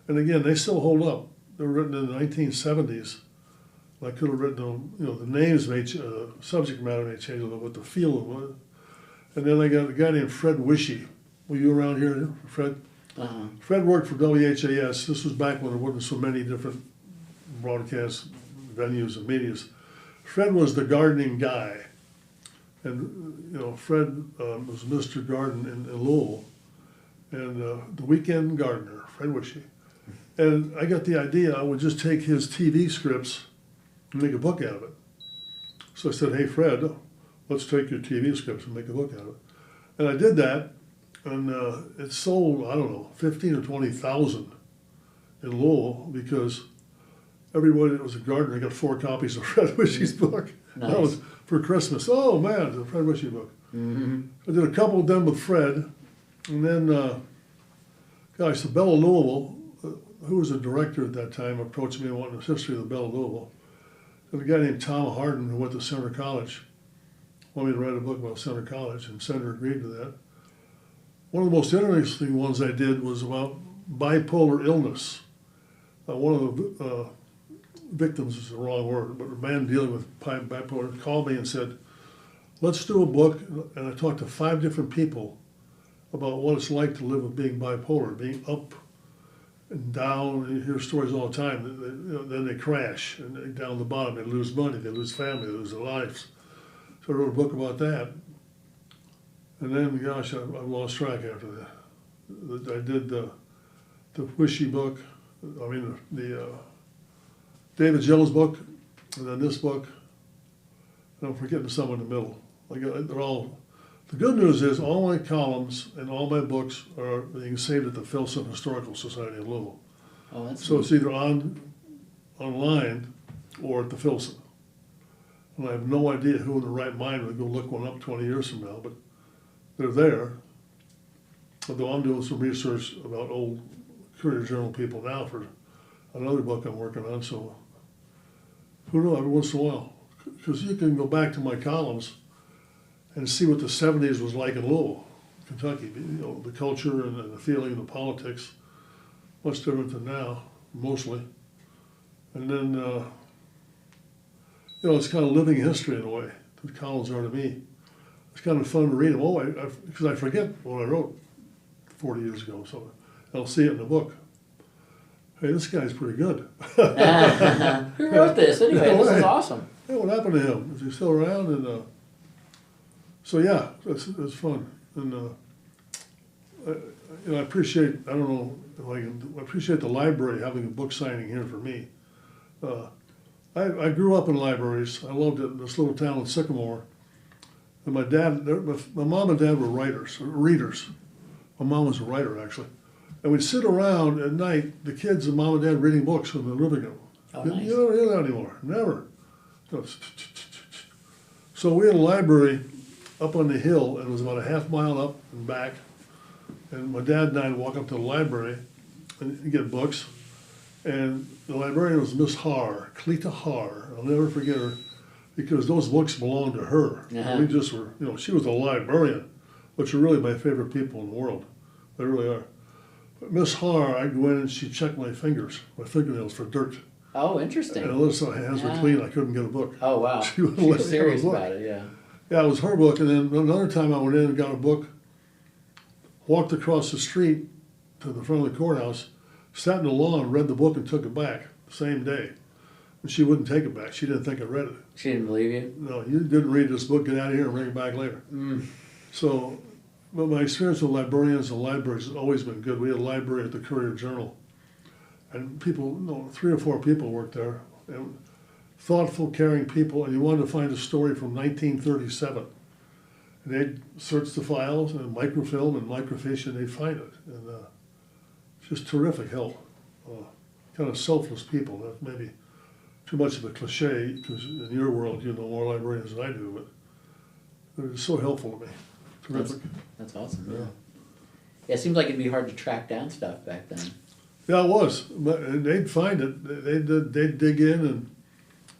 And again, they still hold up. They were written in the 1970s. I could have written them, the names may subject matter may change a little, but the feel of it. And then I got a guy named Fred Wishy. Were you around here, Fred? Uh-huh. Fred worked for WHAS. This was back when there wasn't so many different broadcast venues and medias. Fred was the gardening guy. And, Fred was Mr. Garden in Louisville. And the weekend gardener, Fred Wishy. And I got the idea I would just take his TV scripts and make a book out of it. So I said, hey, Fred, let's take your TV scripts and make a book out of it. And I did that, and it sold, I don't know, 15 or 20,000 in Lowell, because everybody that was a gardener got 4 copies of Fred Wishy's book. Nice. That was for Christmas. Oh man, it's a Fred Wishy book. Mm-hmm. I did a couple of them with Fred, and then, gosh, the Bell of Louisville, who was the director at that time, approached me wanting the history of the Bell of Louisville. And a guy named Tom Harden, who went to Center College, wanted me to write a book about Center College, and Center agreed to that. One of the most interesting ones I did was about bipolar illness. One of the victims is the wrong word, but a man dealing with bipolar called me and said, let's do a book, and I talked to 5 different people about what it's like to live with being bipolar, being up and down. You hear stories all the time. Then they crash, and they, down the bottom, they lose money, they lose family, they lose their lives. So I wrote a book about that. And then, gosh, I lost track after that. I did the Wishy book, I mean, the David Jones book, and then this book, and I'm forgetting some in the middle. They're all, the good news is all my columns and all my books are being saved at the Filson Historical Society in Louisville. Oh, that's So it's either online or at the Filson. And I have no idea who in the right mind would go look one up 20 years from now, but they're there. Although I'm doing some research about old Courier Journal people now for another book I'm working on, so who knows, every once in a while. Because you can go back to my columns and see what the 70s was like in Louisville, Kentucky. You know, the culture and the feeling and the politics, much different than now, mostly. And then, you know, it's kind of living history in a way. The columns are to me. It's kind of fun to read them. Oh, because I forget what I wrote 40 years ago, so I'll see it in the book. Hey, this guy's pretty good. Who wrote this anyway? This is awesome. Hey, what happened to him? Is he still around? And so yeah, that's fun. And you know, I appreciate. I don't know if I can. I appreciate the library having a book signing here for me. I grew up in libraries. I loved it in this little town in Sycamore. And my dad, my mom and dad were readers. My mom was a writer actually. And we'd sit around at night, the kids and mom and dad reading books in the living room. Oh, nice. You don't hear that anymore, never. So we had a library up on the hill, and it was about a half mile up and back. And my dad and I would walk up to the library and get books. And the librarian was Miss Haar, Cleta Haar. I'll never forget her, because those books belonged to her. Uh-huh. We just were, you know, she was a librarian, which are really my favorite people in the world. They really are. But Miss Haar, I'd go in and she'd check my fingernails for dirt. Oh, interesting. And unless my hands were clean, I couldn't get a book. Oh, wow. She wouldn't She let was me have a serious book. about it, yeah. Yeah, it was her book. And then another time I went in and got a book, walked across the street to the front of the courthouse, sat in the lawn, read the book, and took it back the same day. And she wouldn't take it back. She didn't think I read it. She didn't believe you? No, you didn't read this book, get out of here and bring it back later. Mm. So, but my experience with librarians and libraries has always been good. We had a library at the Courier Journal, and people, you know, 3 or 4 people worked there, and thoughtful, caring people, and you wanted to find a story from 1937. And they'd search the files and microfilm and microfiche, and they'd find it. And just terrific help. Kind of selfless people. That's maybe too much of a cliche, because in your world you know more librarians than I do, but they're just so helpful to me. Terrific. That's awesome, yeah. Yeah, it seems like it'd be hard to track down stuff back then. Yeah, it was. But they'd find it. They'd dig in and,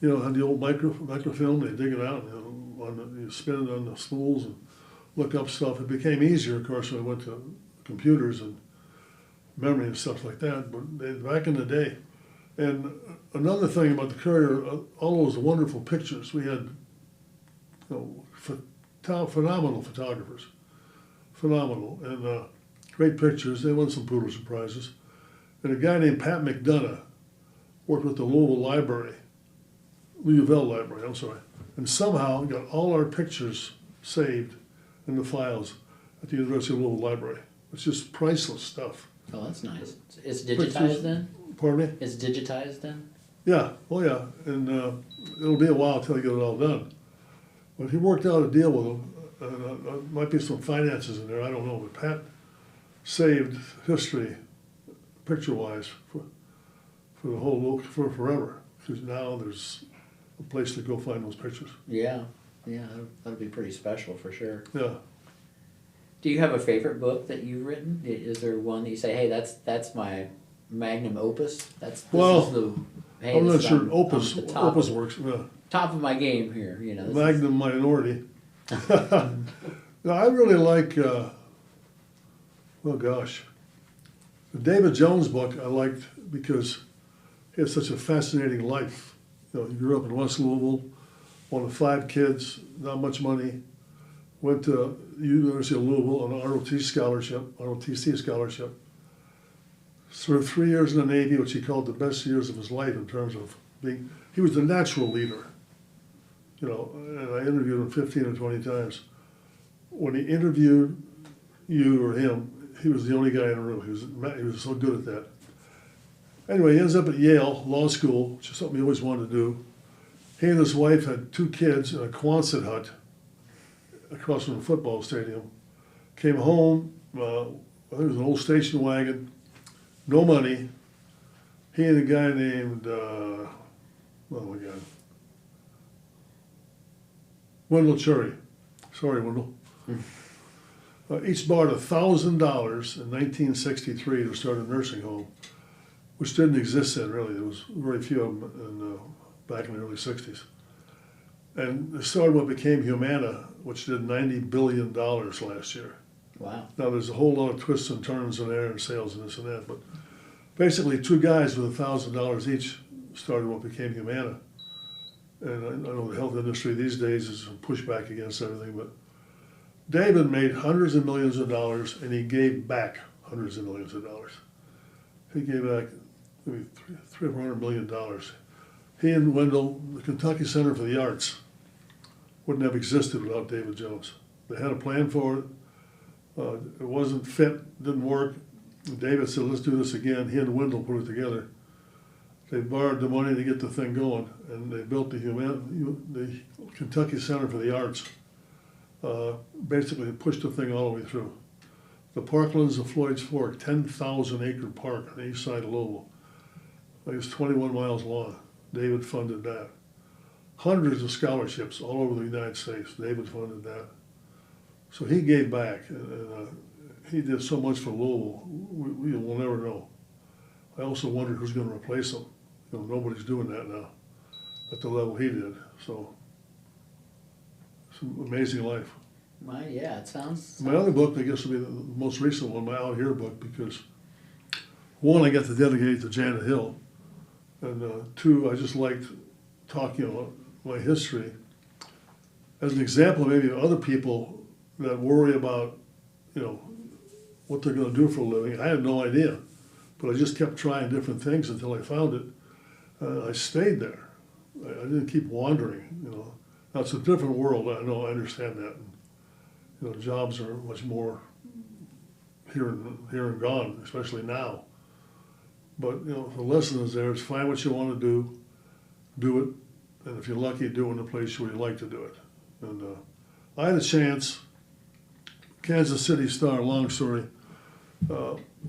you know, had the old microfilm. They'd dig it out and you spin it on the spools and look up stuff. It became easier, of course, when we went to computers and memory and stuff like that. But back in the day. And another thing about the Courier, all those wonderful pictures. We had, you know, phenomenal photographers. Phenomenal. And great pictures. They won some Pulitzer Prizes. And a guy named Pat McDonough worked with the Louisville Library, Louisville Library, I'm sorry, and somehow got all our pictures saved in the files at the University of Louisville Library. It's just priceless stuff. Oh, that's nice. It's digitized then? Pardon me? It's digitized then? Yeah, oh yeah, and it'll be a while till I get it all done. But he worked out a deal with them. Might be some finances in there, I don't know. But Pat saved history, picture-wise, for the whole for forever. Because now there's a place to go find those pictures. Yeah, yeah, that'll be pretty special for sure. Yeah. Do you have a favorite book that you've written? Is there one that you say, hey, that's my magnum opus? Hey, I'm not sure on opus the top opus of, works. Yeah. top of my game here, you know. Magnum minority. No, I really like. Oh gosh, the David Jones book I liked because he had such a fascinating life. You know, he grew up in West Louisville, one of 5 kids, not much money. Went to University of Louisville on an ROTC scholarship. Served 3 years in the Navy, which he called the best years of his life in terms of being. He was the natural leader. You know, and I interviewed him 15 or 20 times. When he interviewed you or him, he was the only guy in the room. He was so good at that. Anyway, he ends up at Yale Law School, which is something he always wanted to do. He and his wife had 2 kids in a Quonset hut across from the football stadium. Came home, I think it was an old station wagon, no money. He and a guy named, oh my God, Wendell Cherry. Sorry, Wendell. Each borrowed $1,000 in 1963 to start a nursing home, which didn't exist then, really. There was very few of them back in the early 60s. And it started what became Humana, which did $90 billion last year. Wow. Now, there's a whole lot of twists and turns in there and sales and this and that, but basically 2 guys with $1,000 each started what became Humana. And I know the health industry these days is pushback against everything, but David made hundreds of millions of dollars, and he gave back hundreds of millions of dollars. He gave back maybe $300 million. He and Wendell, the Kentucky Center for the Arts, wouldn't have existed without David Jones. They had a plan for it. It wasn't fit, didn't work. David said, let's do this again. He and Wendell put it together. They borrowed the money to get the thing going, and they built the Kentucky Center for the Arts. Basically pushed the thing all the way through. The parklands of Floyd's Fork, 10,000-acre park on the east side of Louisville. It was 21 miles long. David funded that. Hundreds of scholarships all over the United States. David funded that. So he gave back, and he did so much for Louisville. We will never know. I also wondered who's going to replace him. You know, nobody's doing that now at the level he did. So it's an amazing life. Yeah, it sounds. My other book, I guess, will be the most recent one, my Out Here book, because 1, I got to dedicate to Janet Hill, and 2, I just liked talking about my history as an example, maybe of other people that worry about, you know, what they're going to do for a living. I had no idea, but I just kept trying different things until I found it. I stayed there. I didn't keep wandering. You know, now it's a different world. I know. I understand that. And, you know, jobs are much more here and gone, especially now. But you know, the lesson is there: is find what you want to do it, and if you're lucky, do it in a place where you like to do it. And I had a chance. Kansas City Star, long story,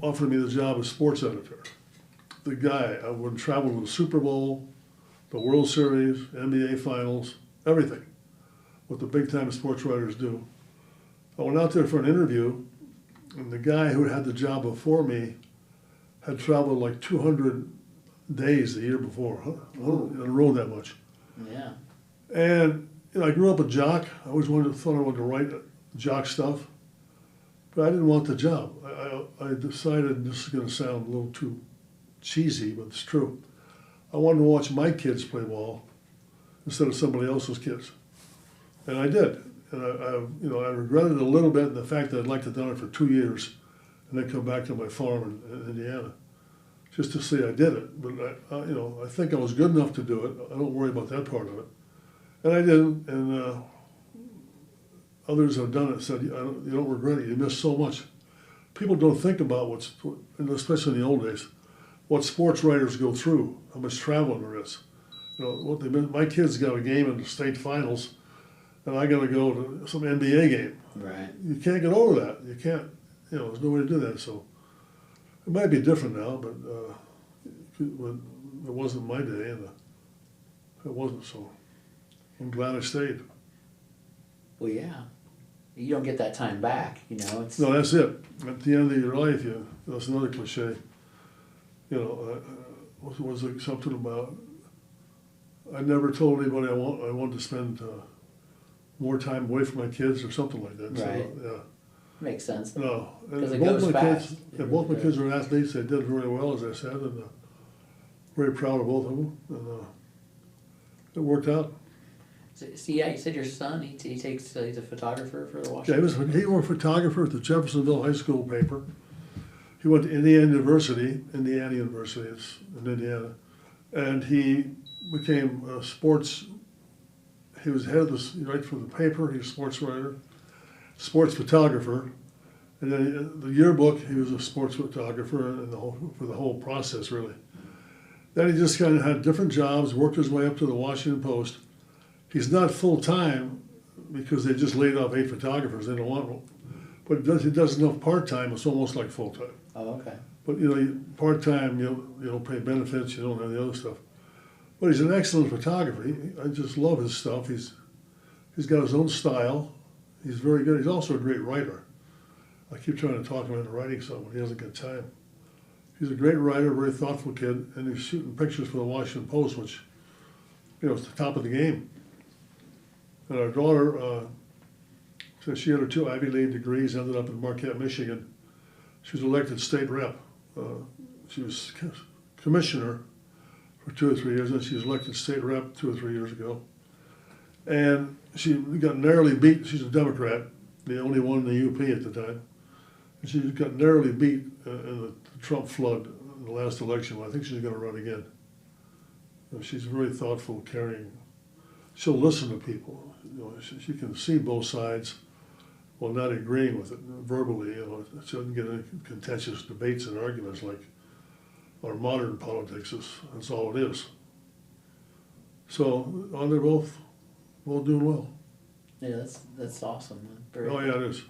offered me the job as sports editor. The guy, I would travel to the Super Bowl, the World Series, NBA Finals, everything, what the big-time sports writers do. I went out there for an interview, and the guy who had the job before me had traveled like 200 days the year before. I didn't roll that much. Yeah. And you know, I grew up a jock. I always thought I wanted to write jock stuff, but I didn't want the job. I decided, this is going to sound a little too cheesy, but it's true. I wanted to watch my kids play ball instead of somebody else's kids, and I did. And I regretted it a little bit in the fact that I'd like to have done it for 2 years, and then come back to my farm in Indiana, just to say I did it. But I think I was good enough to do it. I don't worry about that part of it, and I didn't. And others have done it. Said you don't regret it. You missed so much. People don't think about and especially in the old days, what sports writers go through, how much traveling there is. You know, my kids got a game in the state finals, and I gotta go to some NBA game. Right. You can't get over that. You can't, there's no way to do that. So it might be different now, but it wasn't my day, and it wasn't. So I'm glad I stayed. Well, yeah. You don't get that time back, It's No, that's it. At the end of your life, that's another cliche. Was it something about? I never told anybody I wanted to spend more time away from my kids or something like that. Right. So, yeah. makes sense. No, Because it both goes my fast. kids, both my kids are athletes. They did very well, as I said, and very proud of both of them. And it worked out. So, yeah, you said your son, he takes, he's a photographer for the Yeah, Washington. he was a photographer at the Jeffersonville High School paper. He went to Indiana University. It's in Indiana, and he became a sports. He was head of he write for the paper. He was a sports writer, sports photographer, and then the yearbook. He was a sports photographer and for the whole process really. Then he just kind of had different jobs, worked his way up to the Washington Post. He's not full time because they just laid off 8 photographers. They don't want one. But he does enough part time. It's almost like full time. Oh, okay. But part time, you don't pay benefits. You don't have the other stuff. But he's an excellent photographer. I just love his stuff. He's got his own style. He's very good. He's also a great writer. I keep trying to talk him into writing something. He hasn't got time. He's a great writer, very thoughtful kid, and he's shooting pictures for the Washington Post, which is the top of the game. And our daughter, so she had her 2 Ivy League degrees, ended up in Marquette, Michigan. She was elected state rep. She was commissioner for 2 or 3 years, and she was elected state rep 2 or 3 years ago. And she got narrowly beat. She's a Democrat, the only one in the UP at the time. And she got narrowly beat in the Trump flood in the last election. I think she's going to run again. She's very thoughtful, caring. She'll listen to people. She can see both sides while not agreeing with it verbally. She doesn't get any contentious debates and arguments like our modern politics is. That's all it is. So they're both doing well. Yeah, that's awesome. Very Oh yeah, it is.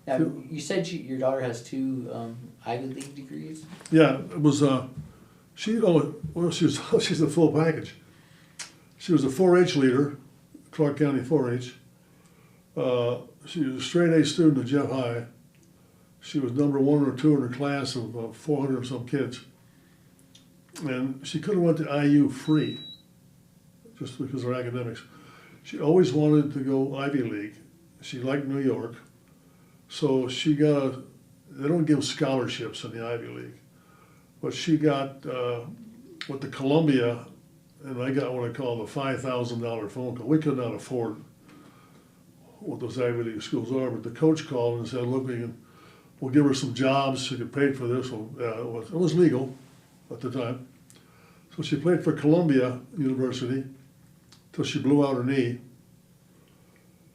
Now, you said your daughter has 2 Ivy League degrees? Yeah, it was. She's a full package. She was a 4-H leader, Clark County 4-H. She was a straight A student at Jeff High. She was number 1 or 2 in her class of 400 or some kids. And she could have went to IU free, just because of her academics. She always wanted to go Ivy League. She liked New York. So she got they don't give scholarships in the Ivy League. But she got with the Columbia, and I got what I call the $5,000 phone call. We could not afford what those Ivy League schools are, but the coach called and said, look, we'll give her some jobs. She could pay for this. Well, it was legal at the time. So she played for Columbia University till she blew out her knee.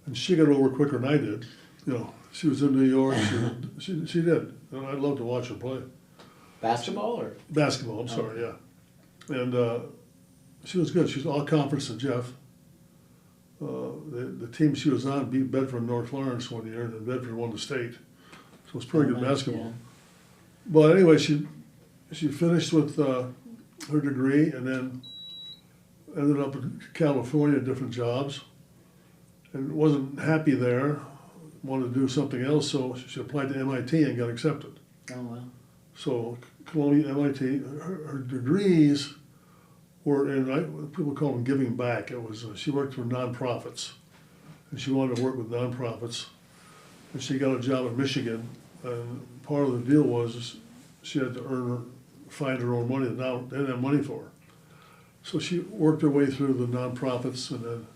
And she got over quicker than I did. She was in New York. She did. And I loved to watch her play. Basketball or? Basketball, I'm sorry, yeah. And she was good. She was all conference at Jeff. The team she was on beat Bedford North Lawrence one year, and then Bedford won the state. So it was pretty good basketball. Yeah. But anyway, she finished with her degree and then ended up in California, different jobs, and wasn't happy there, wanted to do something else, so she applied to MIT and got accepted. Oh, wow. So Columbia, MIT, her degrees were in, people call them giving back. It was, she worked for nonprofits, and she wanted to work with nonprofits. And she got a job in Michigan, and part of the deal was she had to find her own money. Now they didn't have money for her. So she worked her way through the nonprofits and then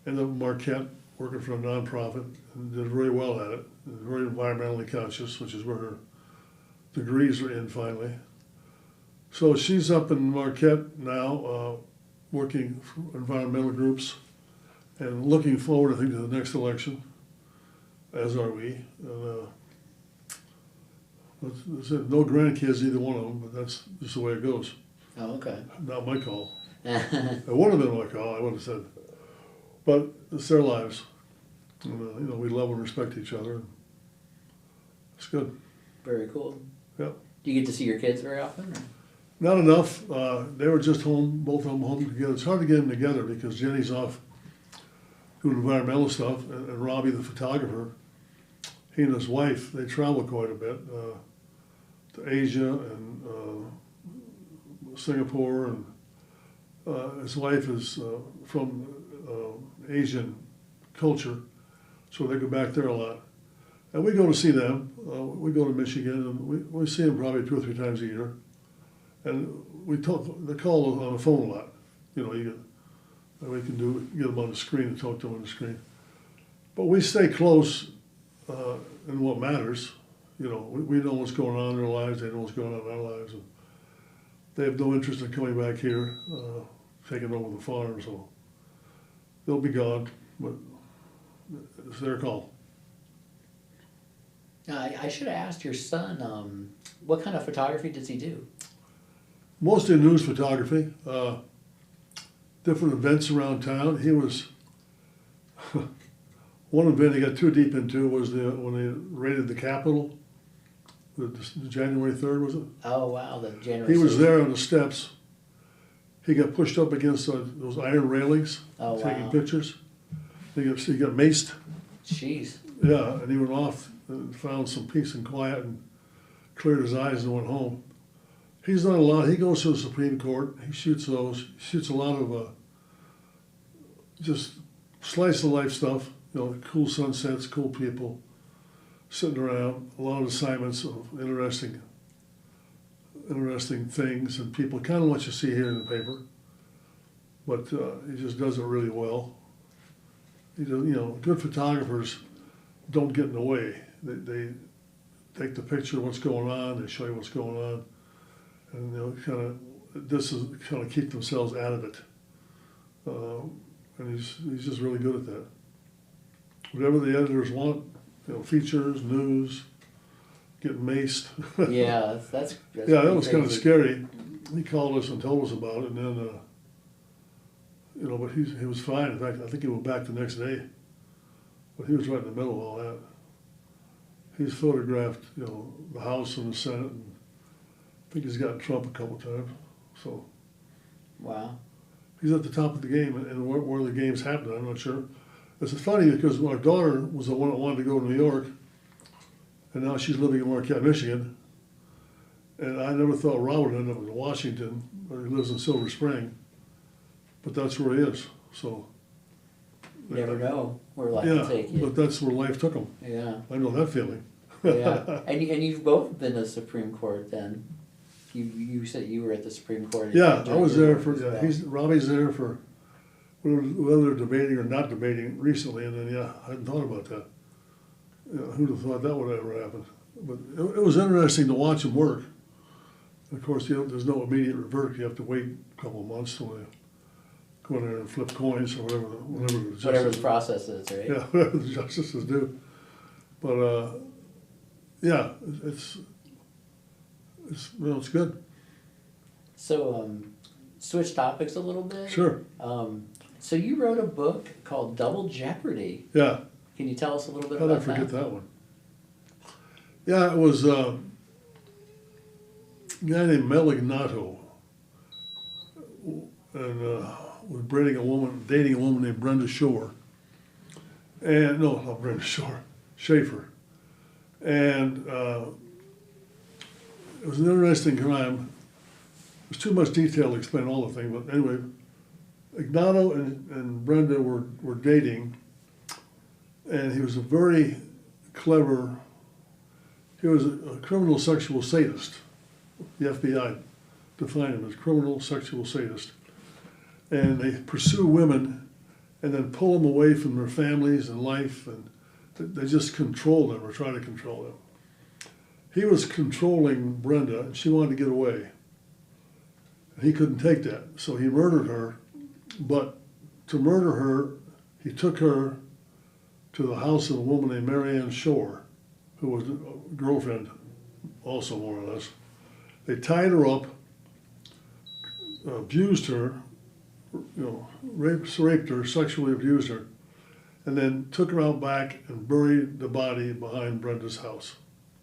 ended up in Marquette working for a nonprofit and did very well at it. Very environmentally conscious, which is where her degrees are in finally. So she's up in Marquette now, working for environmental groups and looking forward, I think, to the next election, as are we. That's it. No grandkids, either one of them, but that's just the way it goes. Oh, okay. Not my call. It would have been my call, I would have said. but it's their lives. And, you know, we love and respect each other. It's good. Very cool. Yep. Do you get to see your kids very often? Or? Not enough. They were just home, both of them home together. It's hard to get them together because Jenny's off doing environmental stuff, and Robbie, the photographer, he and his wife, they travel quite a bit to Asia and Singapore, and his wife is from Asian culture, so they go back there a lot. And we go to see them. We go to Michigan, and we see them probably 2 or 3 times a year. And we talk. They call on the phone a lot. You know, we can get them on the screen and talk to them on the screen. But we stay close in what matters. You know, we know what's going on in their lives. They know what's going on in our lives. And they have no interest in coming back here, taking over the farm. So they'll be gone, but it's their call. I should have asked your son, what kind of photography does he do? Mostly news photography, different events around town. He was, one event he got too deep into was when they raided the Capitol, the January 3rd, was it? Oh, wow, the January. He was there on the steps. He got pushed up against those iron railings, taking pictures. He got maced. Jeez. Yeah, and he went off and found some peace and quiet and cleared his eyes and went home. He's done a lot. He goes to the Supreme Court. He shoots those. He shoots a lot of just slice of life stuff. You know, cool sunsets, cool people sitting around. A lot of assignments of interesting things and people. Kind of what you see here in the paper, but he just does it really well. You know, good photographers don't get in the way. They take the picture of what's going on. They show you what's going on. And they'll kind of keep themselves out of it. And he's just really good at that. Whatever the editors want, you know, features, news, getting maced. Yeah, that's yeah, that was kind of scary. He called us and told us about it, and then, you know, but he was fine. In fact, I think he went back the next day. But he was right in the middle of all that. He's photographed, you know, the House and the Senate, and I think he's gotten Trump a couple times. So, wow, he's at the top of the game, and where the game's happening, I'm not sure. It's funny because our daughter was the one that wanted to go to New York, and now she's living in Marquette, Michigan. And I never thought Rob would end up in Washington, but he lives in Silver Spring. But that's where he is. So, you never know where life will take you. But that's where life took him. Yeah, I know that feeling. yeah, and you've both been to the Supreme Court then. You said you were at the Supreme Court. Yeah, I was there for. Yeah, Robbie's there for whether they're debating or not debating recently, and then I hadn't thought about that. You know, who'd have thought that would ever happen? But it was interesting to watch him work. Of course, there's no immediate verdict. You have to wait a couple of months till they go in there and flip coins or whatever the process is, right? Yeah, whatever the justices do. But yeah, it's it's good. So switch topics a little bit. Sure. So you wrote a book called Double Jeopardy. Yeah. Can you tell us a little bit How about did I forget that one? Yeah, it was a guy named Melignato, and was dating a woman named Brenda Shore. And no, not Brenda Shore, Schaefer. And it was an interesting crime. There's too much detail to explain all the thing, but anyway, Ignato and Brenda were dating, and he was a very clever, he was a criminal sexual sadist. The FBI defined him as criminal sexual sadist. And they pursue women and then pull them away from their families and life, and they just control them or try to control them. He was controlling Brenda, and she wanted to get away. He couldn't take that, so he murdered her. But to murder her, he took her to the house of a woman named Marianne Shore, who was a girlfriend, also more or less. They tied her up, abused her raped her, sexually abused her, and then took her out back and buried the body behind Brenda's house.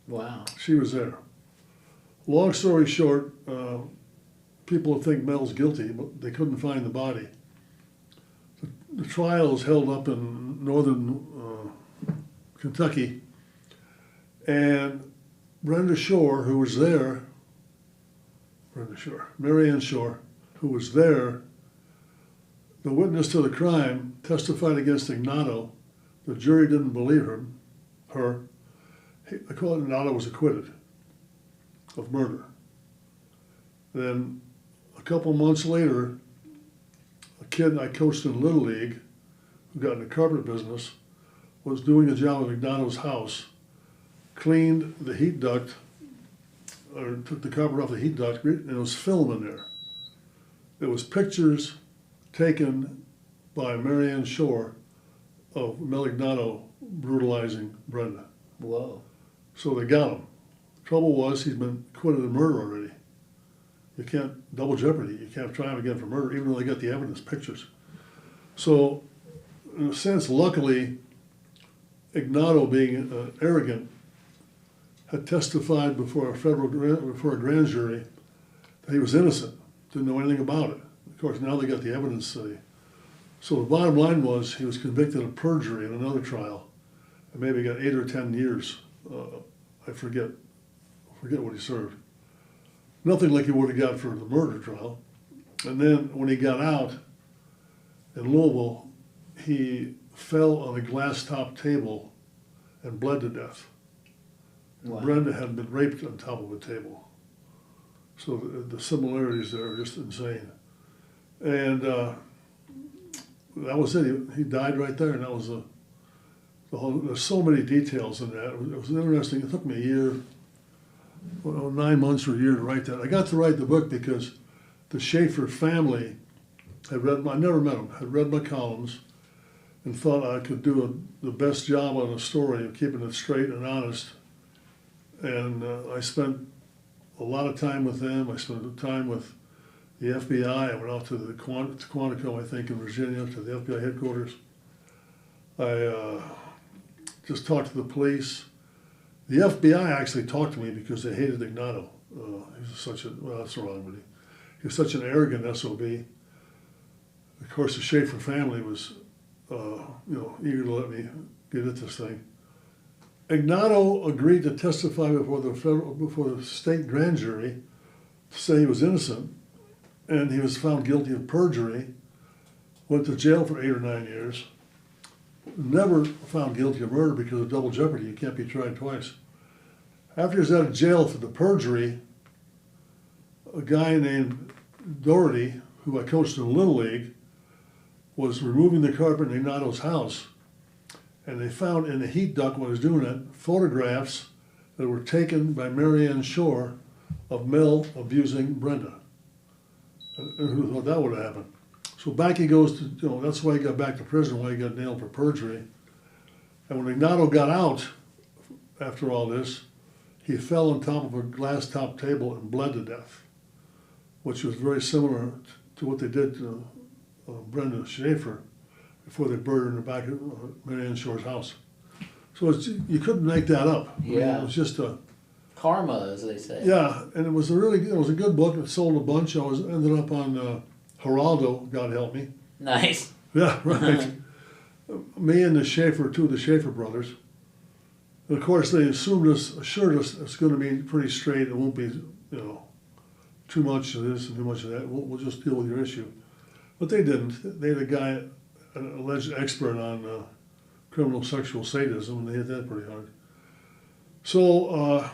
Wow. She was there. Long story short, people think Mel's guilty, but they couldn't find the body. The trial is held up in northern Kentucky, and Mary Ann Shore, who was there, the witness to the crime, testified against Ignato. The jury didn't believe her. Ignato was acquitted of murder. Then a couple months later, a kid I coached in Little League, who got in the carpet business, was doing a job at Ignato's house, cleaned the heat duct, or took the carpet off the heat duct, and there was film in there. There was pictures taken by Mary Ann Shore of Mel Ignato brutalizing Brenda. Whoa. So they got him. Trouble was, he's been acquitted of murder already. You can't, double jeopardy, you can't try him again for murder, even though they got the evidence, pictures. So, in a sense, luckily, Ignato, being arrogant, had testified before a grand jury that he was innocent, didn't know anything about it. Of course, now they got the evidence. So the bottom line was he was convicted of perjury in another trial, and maybe got 8 or 10 years. I forget what he served. Nothing like he would have got for the murder trial. And then when he got out in Louisville, he fell on a glass-top table and bled to death. Wow. Brenda had been raped on top of a table. So the similarities there are just insane. And that was it. He died right there, and that was the whole. There's so many details in that. It was interesting. It took me a year, 9 months or a year to write that. I got to write the book because the Schaefer family had read. I never met them. Had read my columns, and thought I could do the best job on a story of keeping it straight and honest. And I spent a lot of time with them. I spent time with the FBI. I went out to the Quantico, I think, in Virginia, to the FBI headquarters. I just talked to the police. The FBI actually talked to me because they hated Ignato. He was such a, well, that's wrong, but he was such an arrogant SOB. Of course, the Schaefer family was, eager to let me get at this thing. Ignato agreed to testify before the state grand jury to say he was innocent, and he was found guilty of perjury, went to jail for 8 or 9 years, never found guilty of murder because of double jeopardy. You can't be tried twice. After he was out of jail for the perjury, a guy named Doherty, who I coached in Little League, was removing the carpet in Ignato's house, and they found in the heat duct when he was doing it photographs that were taken by Mary Ann Shore of Mel abusing Brenda. And who thought that would have happened? So back he goes to, that's why he got back to prison, why he got nailed for perjury. And when Ignato got out after all this, he fell on top of a glass top table and bled to death, which was very similar to what they did to Brenda Schaefer before they buried her in the back of Mary Ann Shore's house. So you couldn't make that up. Yeah. It was just a karma, as they say. Yeah, and it was a good book. It sold a bunch. I ended up on Geraldo, God help me. Nice. Yeah, right. Me and two of the Schaefer brothers. And of course, they assured us it's going to be pretty straight. It won't be, too much of this and too much of that. We'll just deal with your issue. But they didn't. They had a guy, an alleged expert on criminal sexual sadism, and they hit that pretty hard. So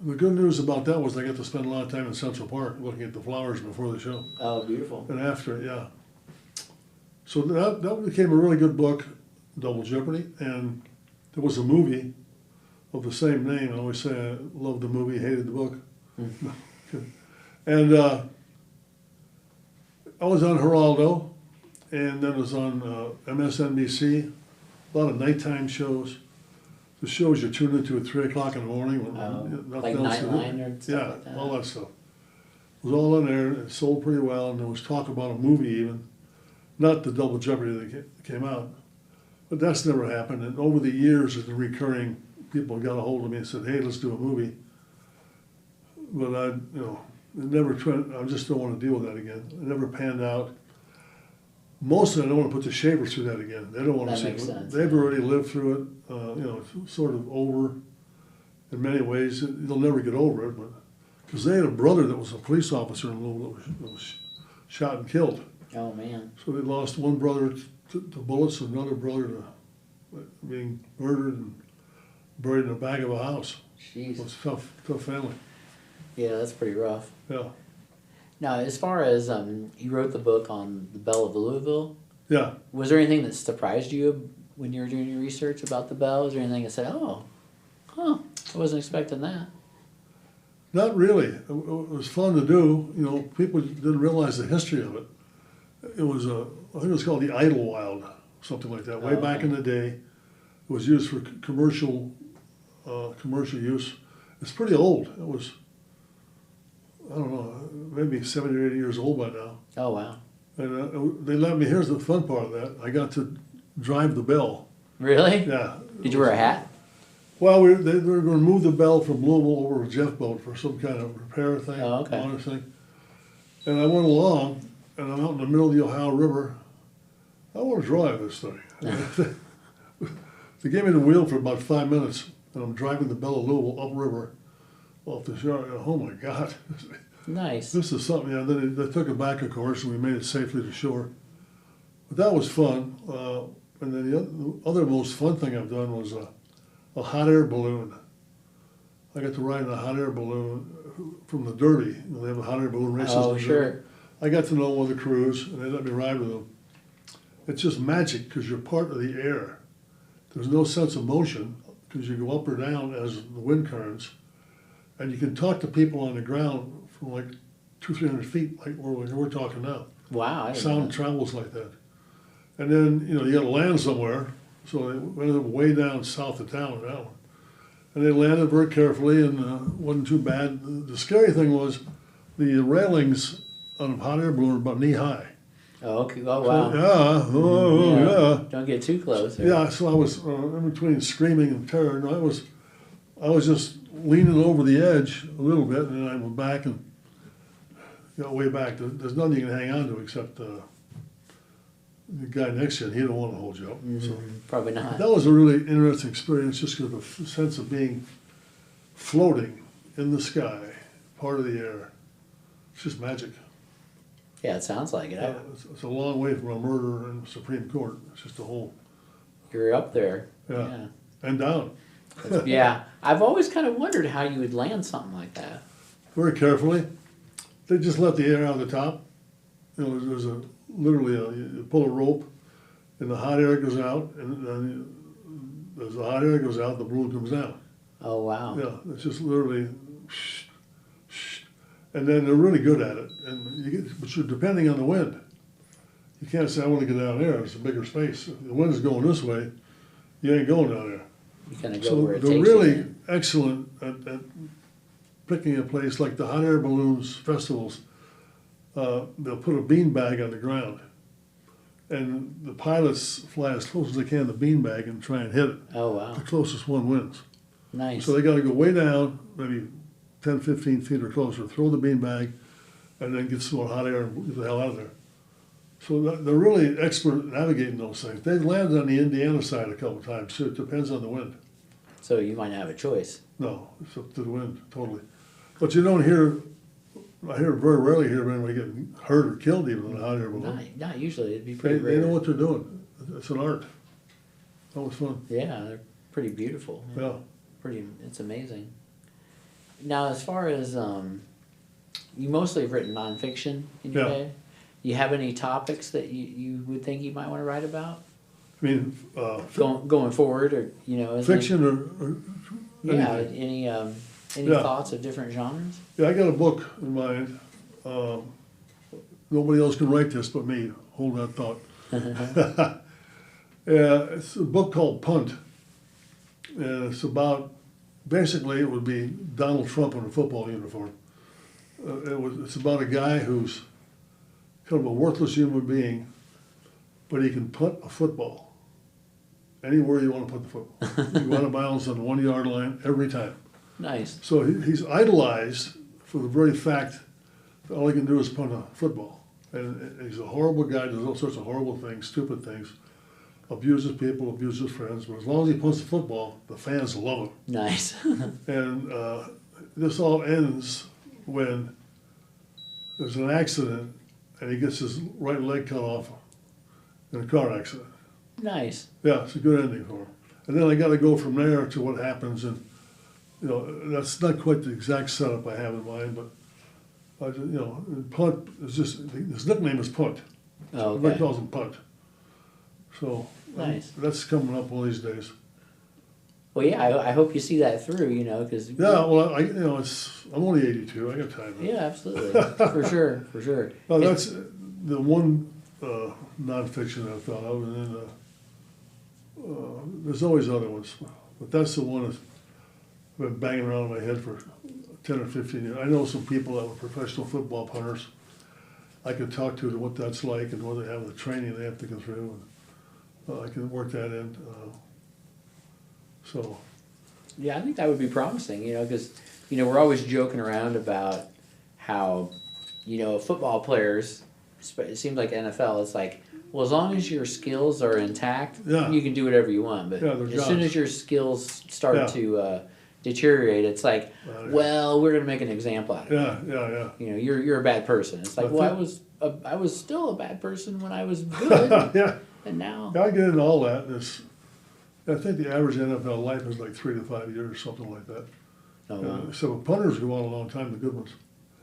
the good news about that was I got to spend a lot of time in Central Park looking at the flowers before the show. Oh, beautiful. And after, yeah. So that became a really good book, Double Jeopardy, and there was a movie of the same name. I always say I loved the movie, hated the book. And I was on Geraldo, and then it was on MSNBC, a lot of nighttime shows. The shows you tune into at 3 o'clock in the morning. When like Nightline or stuff like that. All that stuff. It was all in there. It sold pretty well, and there was talk about a movie even. not the Double Jeopardy that came out. But that's never happened. And over the years, as the recurring people got a hold of me and said, "Hey, let's do a movie." But I, it never tried. I just don't want to deal with that again. It never panned out. Most of it, I don't want to put the Shavers through that again. They don't want to That see makes it. sense. They've already lived through it. It's sort of over in many ways. They'll never get over it, but because they had a brother that was a police officer in Louisville that was shot and killed. Oh man. So they lost one brother to bullets, and another brother to being murdered and buried in the back of a house. Jeez. It was a tough family. Yeah, that's pretty rough. Yeah, Now, as far as you wrote the book on the Belle of Louisville, yeah. was there anything that surprised you when you were doing your research about the Belle? Was there anything that said, "Oh, I wasn't expecting that"? Not really. It was fun to do. People didn't realize the history of it. It was I think it was called the Idlewild, something like that. Way back in the day, it was used for commercial use. It's pretty old. It was, I don't know, maybe 70 or 80 years old by now. Oh wow. And they let me. Here's the fun part of that. I got to drive the Belle. Really? Yeah. Did you wear a hat? Well, they were going to move the Belle from Louisville over to Jeff Boat for some kind of repair thing. Oh, okay. Honest thing. And I went along, and I'm out in the middle of the Ohio River. I want to drive this thing. They gave me the wheel for about 5 minutes, and I'm driving the Belle of Louisville upriver off the shore. Oh my God. Nice. This is something. Yeah, then they took it back, of course, and we made it safely to shore. But that was fun. And then the other most fun thing I've done was a hot air balloon. I got to ride in a hot air balloon from the Derby. They have a hot air balloon races. Oh, sure. I got to know one of the crews, and they let me ride with them. It's just magic because you're part of the air. There's no sense of motion because you go up or down as the wind currents, and you can talk to people on the ground from like 200-300 feet, like we're talking now. Wow. I didn't know Sound that. travels like that. And then, you got to land somewhere. So they ended up way down south of town, that one. And they landed very carefully and wasn't too bad. The scary thing was the railings on a hot air balloon are about knee high. Oh, okay. Oh, wow. Yeah. Don't get too close. Or... Yeah, so I was in between screaming and terror. And I was just leaning over the edge a little bit, and then I went back and got way back. There's nothing you can hang on to except the guy next to you, and he don't want to hold you up. So Probably not. that was a really interesting experience, just because of the sense of being floating in the sky, part of the air. It's just magic. Yeah, it sounds like it. It's a long way from a murder in the Supreme Court. It's just a whole, You're up there. yeah. And down. Yeah. I've always kind of wondered how you would land something like that. Very carefully. They just let the air out of the top. There's you pull a rope, and the hot air goes out, and then as the hot air goes out, the balloon comes down. Oh, wow. Yeah, it's just literally, and then they're really good at it. But you're depending on the wind. You can't say, "I want to get down there." It's a bigger space. If the wind is going this way, you ain't going down there. You kind of go So where it they're takes really you. excellent at picking a place like the hot air balloons festivals. They'll put a beanbag on the ground, and the pilots fly as close as they can to the beanbag and try and hit it. Oh, wow. The closest one wins. Nice. So they got to go way down, maybe 10, 15 feet or closer, throw the beanbag, and then get some more hot air and get the hell out of there. So they're really expert at navigating those things. They've landed on the Indiana side a couple of times, so it depends on the wind. So you might have a choice. No, it's up to the wind, totally. But you don't I very rarely hear of anybody getting hurt or killed even in a hot air balloon. Not usually. It'd be They pretty rare. know what they're doing. It's an art. That was fun. Yeah, they're pretty beautiful. Yeah. It's amazing. Now, as far as you mostly have written nonfiction in your Yeah. day. You have any topics that you would think you might want to write about I mean, going forward, or is fiction or yeah, anything. any Yeah. thoughts of different genres? Yeah, I got a book in mind. Nobody else can write this but me. Hold that thought. Yeah, it's a book called Punt. And it's about, basically it would be Donald Trump in a football uniform. It's about a guy who's kind of a worthless human being but he can punt a football anywhere you want to put the football. You go out of bounds on the 1 yard line every time. Nice. So he's idolized for the very fact that all he can do is punt a football. And he's a horrible guy, does all sorts of horrible things, stupid things, abuses people, abuses friends. But as long as he punts the football, the fans love him. Nice. And this all ends when there's an accident and he gets his right leg cut off in a car accident. Nice. Yeah, it's a good ending for him. And then I got to go from there to what happens, and you know that's not quite the exact setup I have in mind, but I just, you know, Punt is just his nickname is Punt. Oh, Everybody okay. calls him Punt. So Nice. that's coming up one of these days. Well, yeah, I hope you see that through, you know, because Yeah, well, I'm only 82. I got time. yeah, absolutely, for sure, for sure. Well, that's the one nonfiction I thought of, and then there's always other ones, but that's the one that's been banging around in my head for 10 or 15 years. I know some people that were professional football punters. I could talk to what that's like and what they have, the training they have to go through, and I can work that in. So. Yeah, I think that would be promising, you know, because, you know, we're always joking around about how, you know, football players, it seems like NFL, it's like, well, as long as your skills are intact, Yeah. you can do whatever you want. But Yeah, they're as soon jobs. as your skills start Yeah. to deteriorate, it's like, Yeah. well, we're going to make an example out of you. Yeah. You know, you're a bad person. It's like, I well, think- I was still a bad person when I was good, Yeah. and now. I get into all that. I think the average NFL life is like 3 to 5 years, something like that. Oh, wow. So punters go on a long time, the good ones.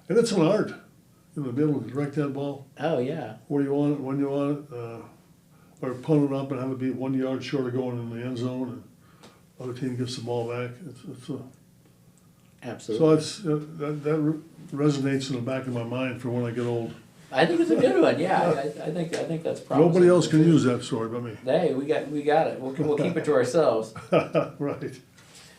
And it's an art, you know, to be able to direct that ball Oh, yeah. where you want it, when you want it, or punt it up and have it be 1 yard short of going in the end zone, and other team gets the ball back. Absolutely. So that resonates in the back of my mind for when I get old. I think it's a good one. Yeah, I think that's promising. Nobody else can use that story but me. Hey, we got it. We'll keep it to ourselves. Right.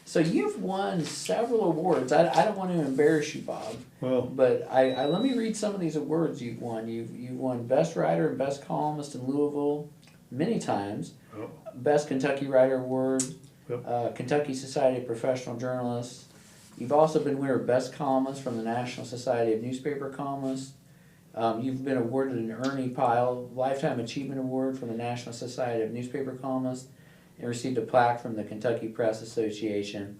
So you've won several awards. I don't want to embarrass you, Bob, Well, but I let me read some of these awards you've won. You've won Best Writer and Best Columnist in Louisville many times. oh, Best Kentucky Writer Award, Yep. Kentucky Society of Professional Journalists. You've also been winner of Best Columnist from the National Society of Newspaper Columnists. You've been awarded an Ernie Pyle Lifetime Achievement Award from the National Society of Newspaper Columnists and received a plaque from the Kentucky Press Association.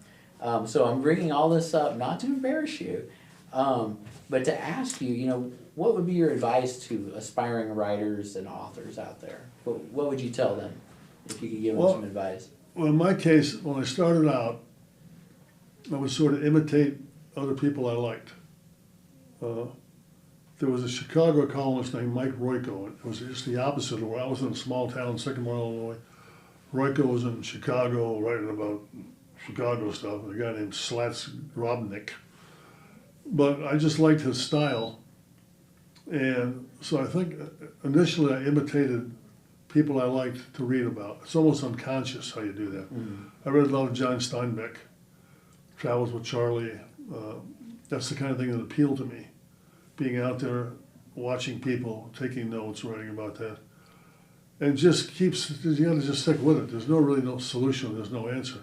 So I'm bringing all this up not to embarrass you, but to ask you, you know, what would be your advice to aspiring writers and authors out there? What would you tell them if you could give them Well, some advice? Well, in my case, when I started out, I would sort of imitate other people I liked. There was a Chicago columnist named Mike Royko. It was just the opposite of where I was in a small town, Sycamore, Illinois. Royko was in Chicago writing about Chicago stuff, a guy named Slats Robnick. But I just liked his style. And so I think initially I imitated people I liked to read about. It's almost unconscious how you do that. Mm. I read a lot of John Steinbeck, Travels with Charlie. That's the kind of thing that appealed to me. Being out there, watching people, taking notes, writing about that. And just keeps, you gotta just stick with it. There's no solution, there's no answer.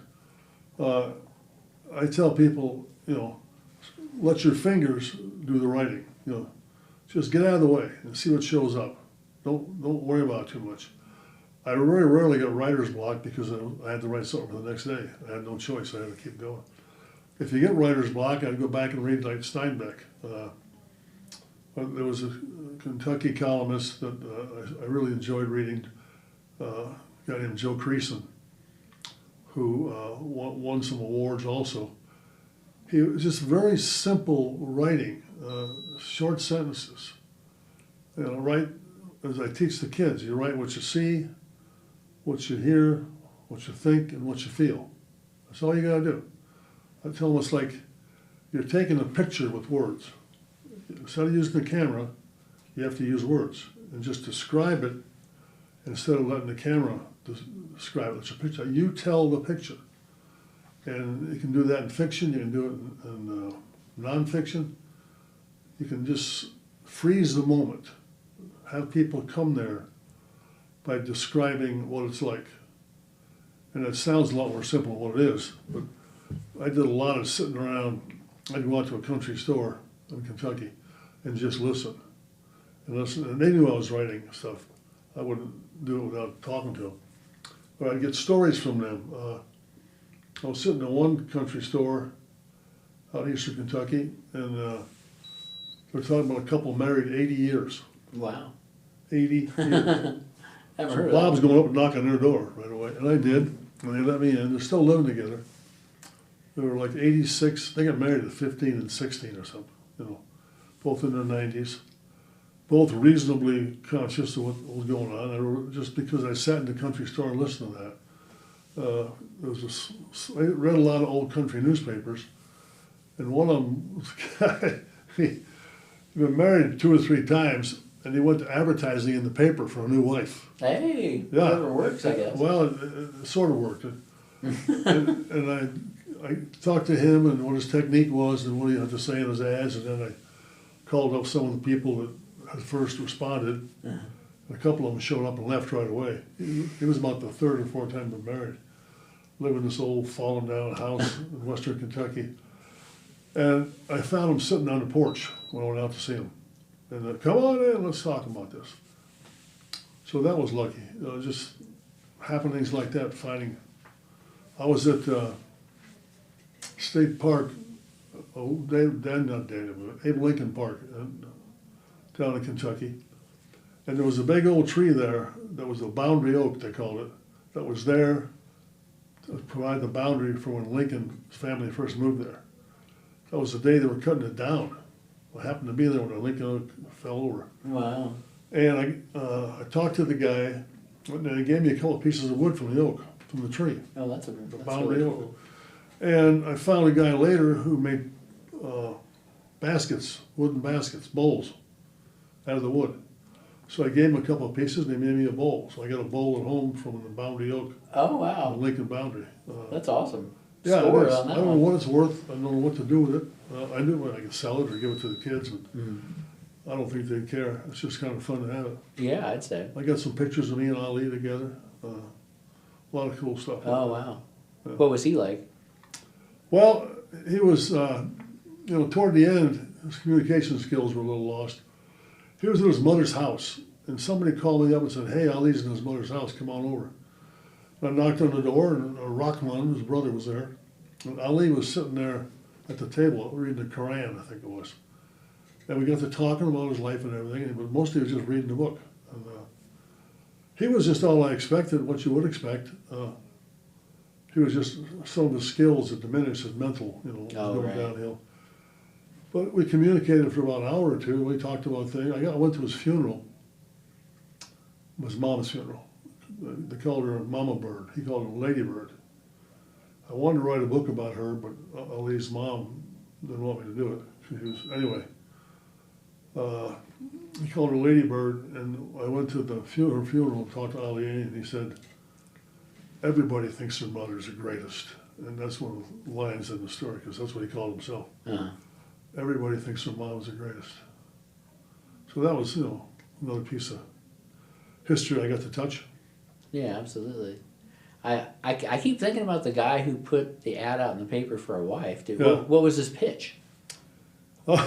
I tell people, you know, let your fingers do the writing, you know. Just get out of the way and see what shows up. Don't worry about it too much. I very rarely get writer's block because I had to write something for the next day. I had no choice, I had to keep going. If you get writer's block, I'd go back and read like Steinbeck. There was a Kentucky columnist that I really enjoyed reading, a guy named Joe Creason, who won some awards also. He was just very simple writing, short sentences. You know, write, as I teach the kids, you write what you see, what you hear, what you think, and what you feel. That's all you gotta do. I tell them it's like you're taking a picture with words. Instead of using the camera, you have to use words and just describe it instead of letting the camera describe it. It's a picture. You tell the picture. And you can do that in fiction, you can do it in nonfiction. You can just freeze the moment, have people come there, by describing what it's like. And it sounds a lot more simple than what it is, but I did a lot of sitting around. I'd go out to a country store in Kentucky and just listen. And they knew I was writing stuff. I wouldn't do it without talking to them. But I'd get stories from them. I was sitting in one country store out in eastern Kentucky, and they're talking about a couple married 80 years. Wow. 80 years. Haven't heard of Bob's that. going up and knocking on their door right away, and I did, and they let me in. They're still living together. They were like 86. They got married at 15 and 16 or something. You know, both in their 90s. Both reasonably conscious of what was going on. Just because I sat in the country store and listened to that. I read a lot of old country newspapers, and one of them was a guy, he'd been married 2 or 3 times, and he went to advertising in the paper for a new wife. Hey, Yeah. whatever works, I guess. Well, it sort of worked. and I talked to him and what his technique was and what he had to say in his ads, and then I called up some of the people that had first responded. A couple of them showed up and left right away. He was about the 3rd or 4th time we've been married. Lived in this old fallen down house in western Kentucky. And I found him sitting on the porch when I went out to see him. And come on in, let's talk about this. So that was lucky. Just happenings like that, finding. I was at State Park, Abe Lincoln Park down in Kentucky. And there was a big old tree there that was a boundary oak, they called it, that was there to provide the boundary for when Lincoln's family first moved there. That was the day they were cutting it down. I happened to be there when the Lincoln oak fell over. Wow. And I talked to the guy, and he gave me a couple of pieces of wood from the oak, from the tree. Oh, that's boundary really oak. cool. And I found a guy later who made baskets, wooden baskets, bowls, out of the wood. So I gave him a couple of pieces, and he made me a bowl. So I got a bowl at home from the boundary oak, Oh, the wow. Lincoln boundary. That's awesome. Yeah, Story it is. on I that don't know one. what it's worth. I don't know what to do with it. I knew I could sell it or give it to the kids, but I don't think they'd care. It's just kind of fun to have it. Yeah, I'd say. I got some pictures of me and Ali together. A lot of cool stuff. Oh, wow. Yeah. What was he like? Well, he was, toward the end, his communication skills were a little lost. He was at his mother's house, and somebody called me up and said, "Hey, Ali's in his mother's house, come on over." And I knocked on the door, and Rahman, his brother, was there. And Ali was sitting there at the table reading the Quran, I think it was. And we got to talking about his life and everything, but mostly he was just reading the book. And, he was just all I expected, what you would expect. He was just, some of his skills had diminished, his mental, was going right. downhill. But we communicated for about an hour or two. We talked about things. I went to his funeral, his mom's funeral. They called her Mama Bird. He called her Lady Bird. I wanted to write a book about her, but Ali's mom didn't want me to do it. Anyway, he called her Lady Bird, and I went to her funeral and talked to Ali, and he said, "Everybody thinks their mother's the greatest." And that's one of the lines in the story, because that's what he called himself. Uh-huh. Everybody thinks their mom's the greatest. So that was, another piece of history I got to touch. Yeah, absolutely. I keep thinking about the guy who put the ad out in the paper for a wife. Dude. Yeah. What was his pitch? It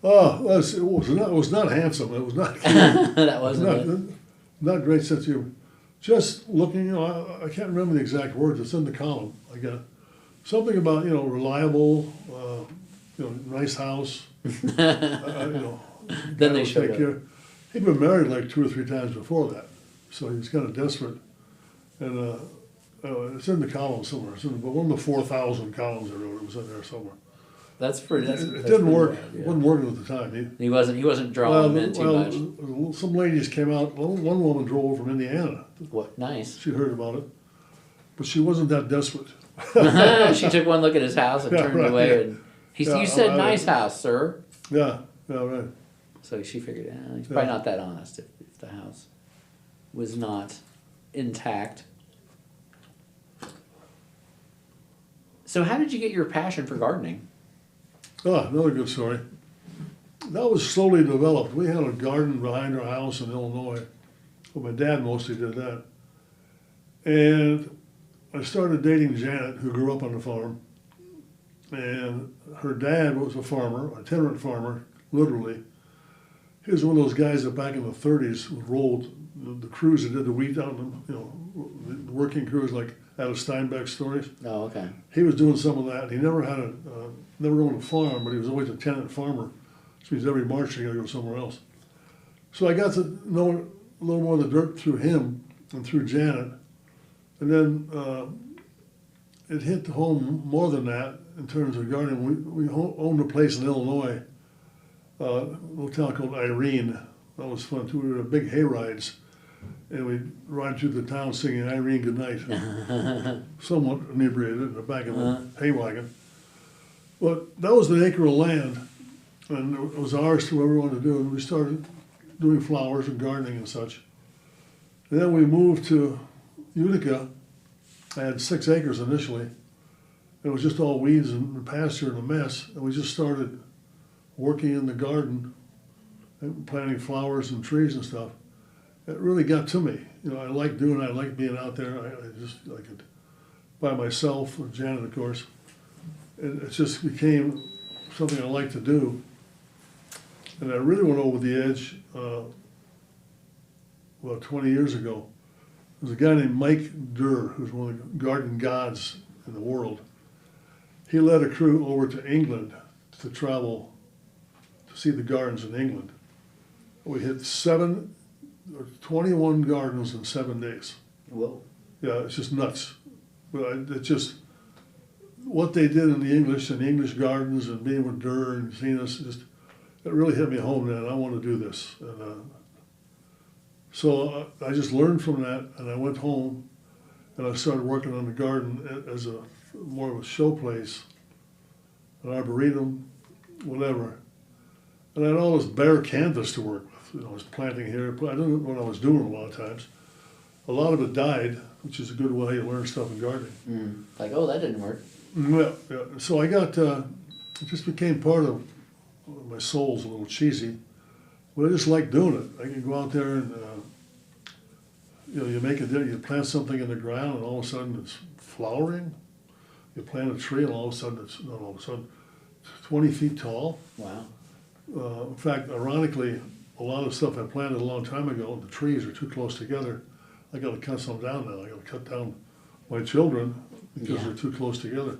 was not handsome. It was not. That wasn't it. Not great sense of humor. Just looking, I can't remember the exact words. It's in the column. I got something about reliable, nice house. Then they would showed take up. care. He'd been married like 2 or 3 times before that, so he was kind of desperate. And it's in the column somewhere. It's in but one of the 4,000 columns I wrote. It was in there somewhere. That's pretty. It That's didn't pretty work. bad, yeah. It wasn't working at the time. He wasn't drawing them in too much. Some ladies came out. One woman drove over from Indiana. What nice. She heard about it, but she wasn't that desperate. She took one look at his house and Yeah, turned right, away, yeah. and Yeah, you said I- nice house, sir. Yeah, right. So she figured, he's Yeah. probably not that honest if the house was not intact. So how did you get your passion for gardening? Another good story. That was slowly developed. We had a garden behind our house in Illinois, Well, my dad mostly did that. And I started dating Janet, who grew up on the farm. And her dad was a farmer, a itinerant farmer, literally. He was one of those guys that back in the 30s rolled the crews that did the wheat out in the working crews, like out of Steinbeck stories. Oh, okay. He was doing some of that. He never had never owned a farm, but he was always a tenant farmer. Which means every March he got to go somewhere else. So I got to know a little more of the dirt through him and through Janet. And then it hit home more than that in terms of gardening. We owned a place in Illinois, a little town called Irene. That was fun too. We were at big hay rides, and we'd ride through the town singing Irene Goodnight, somewhat inebriated in the back of the hay wagon. But that was an acre of land, and it was ours to whatever we wanted to do. And we started doing flowers and gardening and such. And then we moved to Utica. I had 6 acres initially. It was just all weeds and pasture and a mess. And we just started working in the garden and planting flowers and trees and stuff. It really got to me. You know, I like doing it. I like being out there. I could by myself, with Janet, of course. And it just became something I like to do. And I really went over the edge, 20 years ago. There's a guy named Mike Durr, who's one of the garden gods in the world. He led a crew over to England to travel to see the gardens in England. We hit 21 gardens in 7 days. Whoa. Yeah, it's just nuts. But it's just what they did in the English gardens and being with Durr and seeing us, it really hit me home then. I want to do this. And, so I just learned from that, and I went home and I started working on the garden as more of a showplace, an arboretum, whatever. And I had all this bare canvas to work with. You know, I was planting here. I didn't know what I was doing a lot of times. A lot of it died, which is a good way to learn stuff in gardening. Like, oh, that didn't work. Yeah. So I got, it just became part of my soul's a little cheesy, but I just like doing it. I can go out there and, you plant something in the ground and all of a sudden it's flowering. You plant a tree and all of a sudden it's 20 feet tall. Wow. In fact, ironically, a lot of stuff I planted a long time ago, the trees are too close together. I got to cut some down now. I got to cut down my children because they're too close together.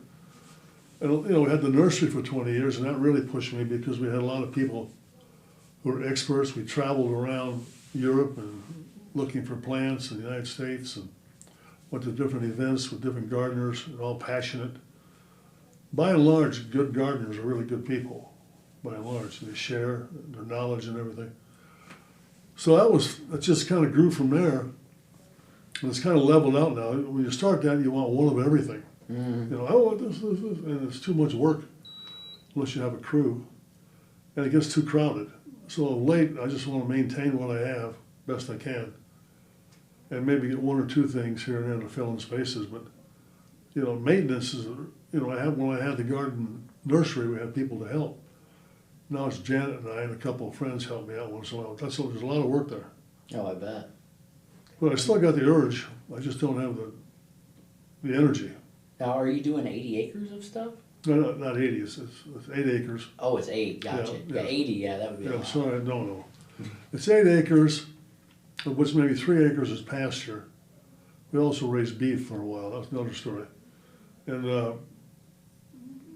And we had the nursery for 20 years, and that really pushed me because we had a lot of people who were experts. We traveled around Europe and looking for plants in the United States and went to different events with different gardeners, and all passionate. By and large, good gardeners are really good people. By and large, they share their knowledge and everything. So that just kind of grew from there. And it's kind of leveled out now. When you start that, you want one of everything. Mm-hmm. I want this, and it's too much work unless you have a crew. And it gets too crowded. So of late, I just want to maintain what I have best I can. And maybe get 1 or 2 things here and there to fill in spaces. But, maintenance is, when I had the garden nursery, we had people to help. Now it's Janet and I and a couple of friends help me out once in a while. There's a lot of work there. Oh, I bet. But I still got the urge. I just don't have the energy. Now, are you doing 80 acres of stuff? No, not 80. It's 8 acres. Oh, it's 8. Gotcha. Yeah, 80. Yeah, that would be a lot. Sorry, no. It's 8 acres, of which maybe 3 acres is pasture. We also raised beef for a while. That's another story. And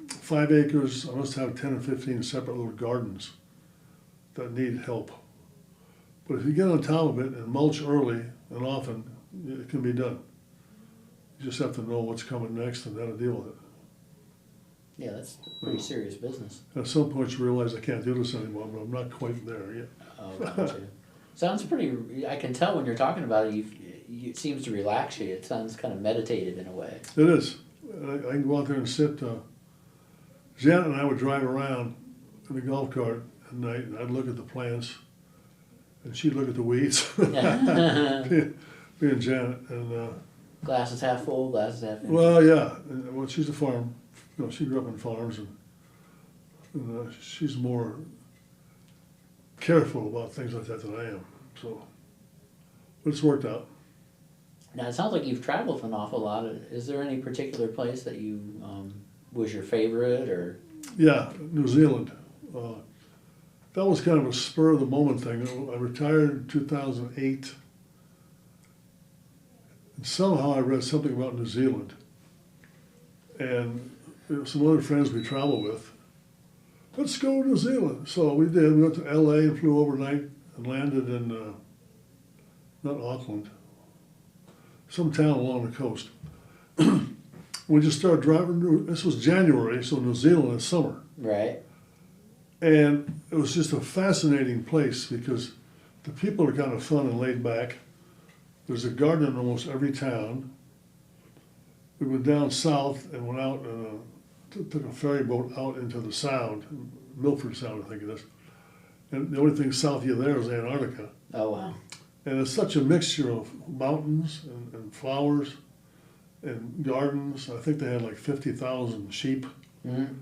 5 acres, I must have 10 or 15 separate little gardens that need help. But if you get on top of it and mulch early and often, it can be done. You just have to know what's coming next and how to deal with it. Yeah, that's pretty serious business. At some point you realize I can't do this anymore, but I'm not quite there yet. Oh, gotcha. Sounds pretty, I can tell when you're talking about it, it seems to relax you. It sounds kind of meditative in a way. It is. I can go out there and sit. Janet and I would drive around in the golf cart at night, and I'd look at the plants, and she'd look at the weeds. Me and Janet. And, glass is half full, glass is half empty. well, yeah. Well, she's a farm. She grew up on farms, and she's more careful about things like that than I am. So but it's worked out. Now, it sounds like you've traveled an awful lot. Is there any particular place that you was your favorite, or? Yeah, New Zealand. That was kind of a spur of the moment thing. I retired in 2008, and somehow I read something about New Zealand, and some other friends we travel with. Let's go to New Zealand. So we did. We went to LA and flew overnight and landed in not Auckland, some town along the coast. We just started driving. This was January, so New Zealand is summer. Right. And it was just a fascinating place because the people are kind of fun and laid back. There's a garden in almost every town. We went down south and went out and took a ferry boat out into the Sound, Milford Sound, I think it is. And the only thing south of you there is Antarctica. Oh, wow. And it's such a mixture of mountains and flowers and gardens. I think they had like 50,000 sheep, Mm-hmm.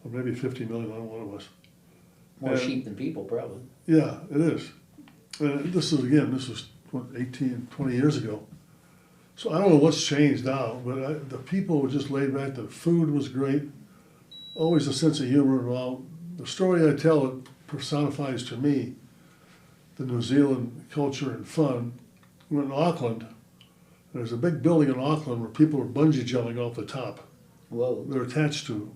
or maybe 50 million, I don't know what it was. More And- sheep than people, probably. Yeah, it is. And this was what, 18, 20 years ago. So I don't know what's changed now, but the people were just laid back. The food was great. Always a sense of humor involved. The story I tell, it personifies to me the New Zealand culture and fun. We're in Auckland. There's a big building in Auckland where people are bungee jumping off the top. Whoa. They're attached to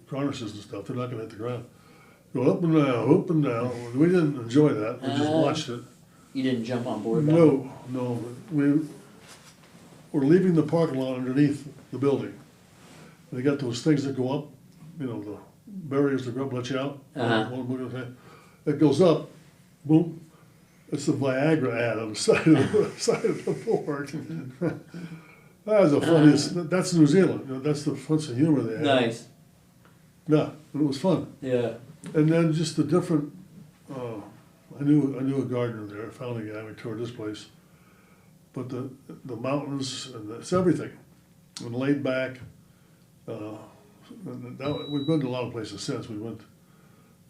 harnesses and stuff. They're not going to hit the ground. Go up and down, up and down. We didn't enjoy that. We just watched it. You didn't jump on board that? No. We were leaving the parking lot underneath the building. They got those things that go up, the barriers that go up, let you out. Uh-huh. It goes up, boom. It's the Viagra ad on the side of the board. That was the funniest. That's New Zealand. That's the sense of humor they had. Nice. Yeah, it was fun. Yeah. And then just the different. I knew a gardener there. I found a guy. We toured this place, but the mountains and it's everything, and laid back. And we've been to a lot of places since. We went.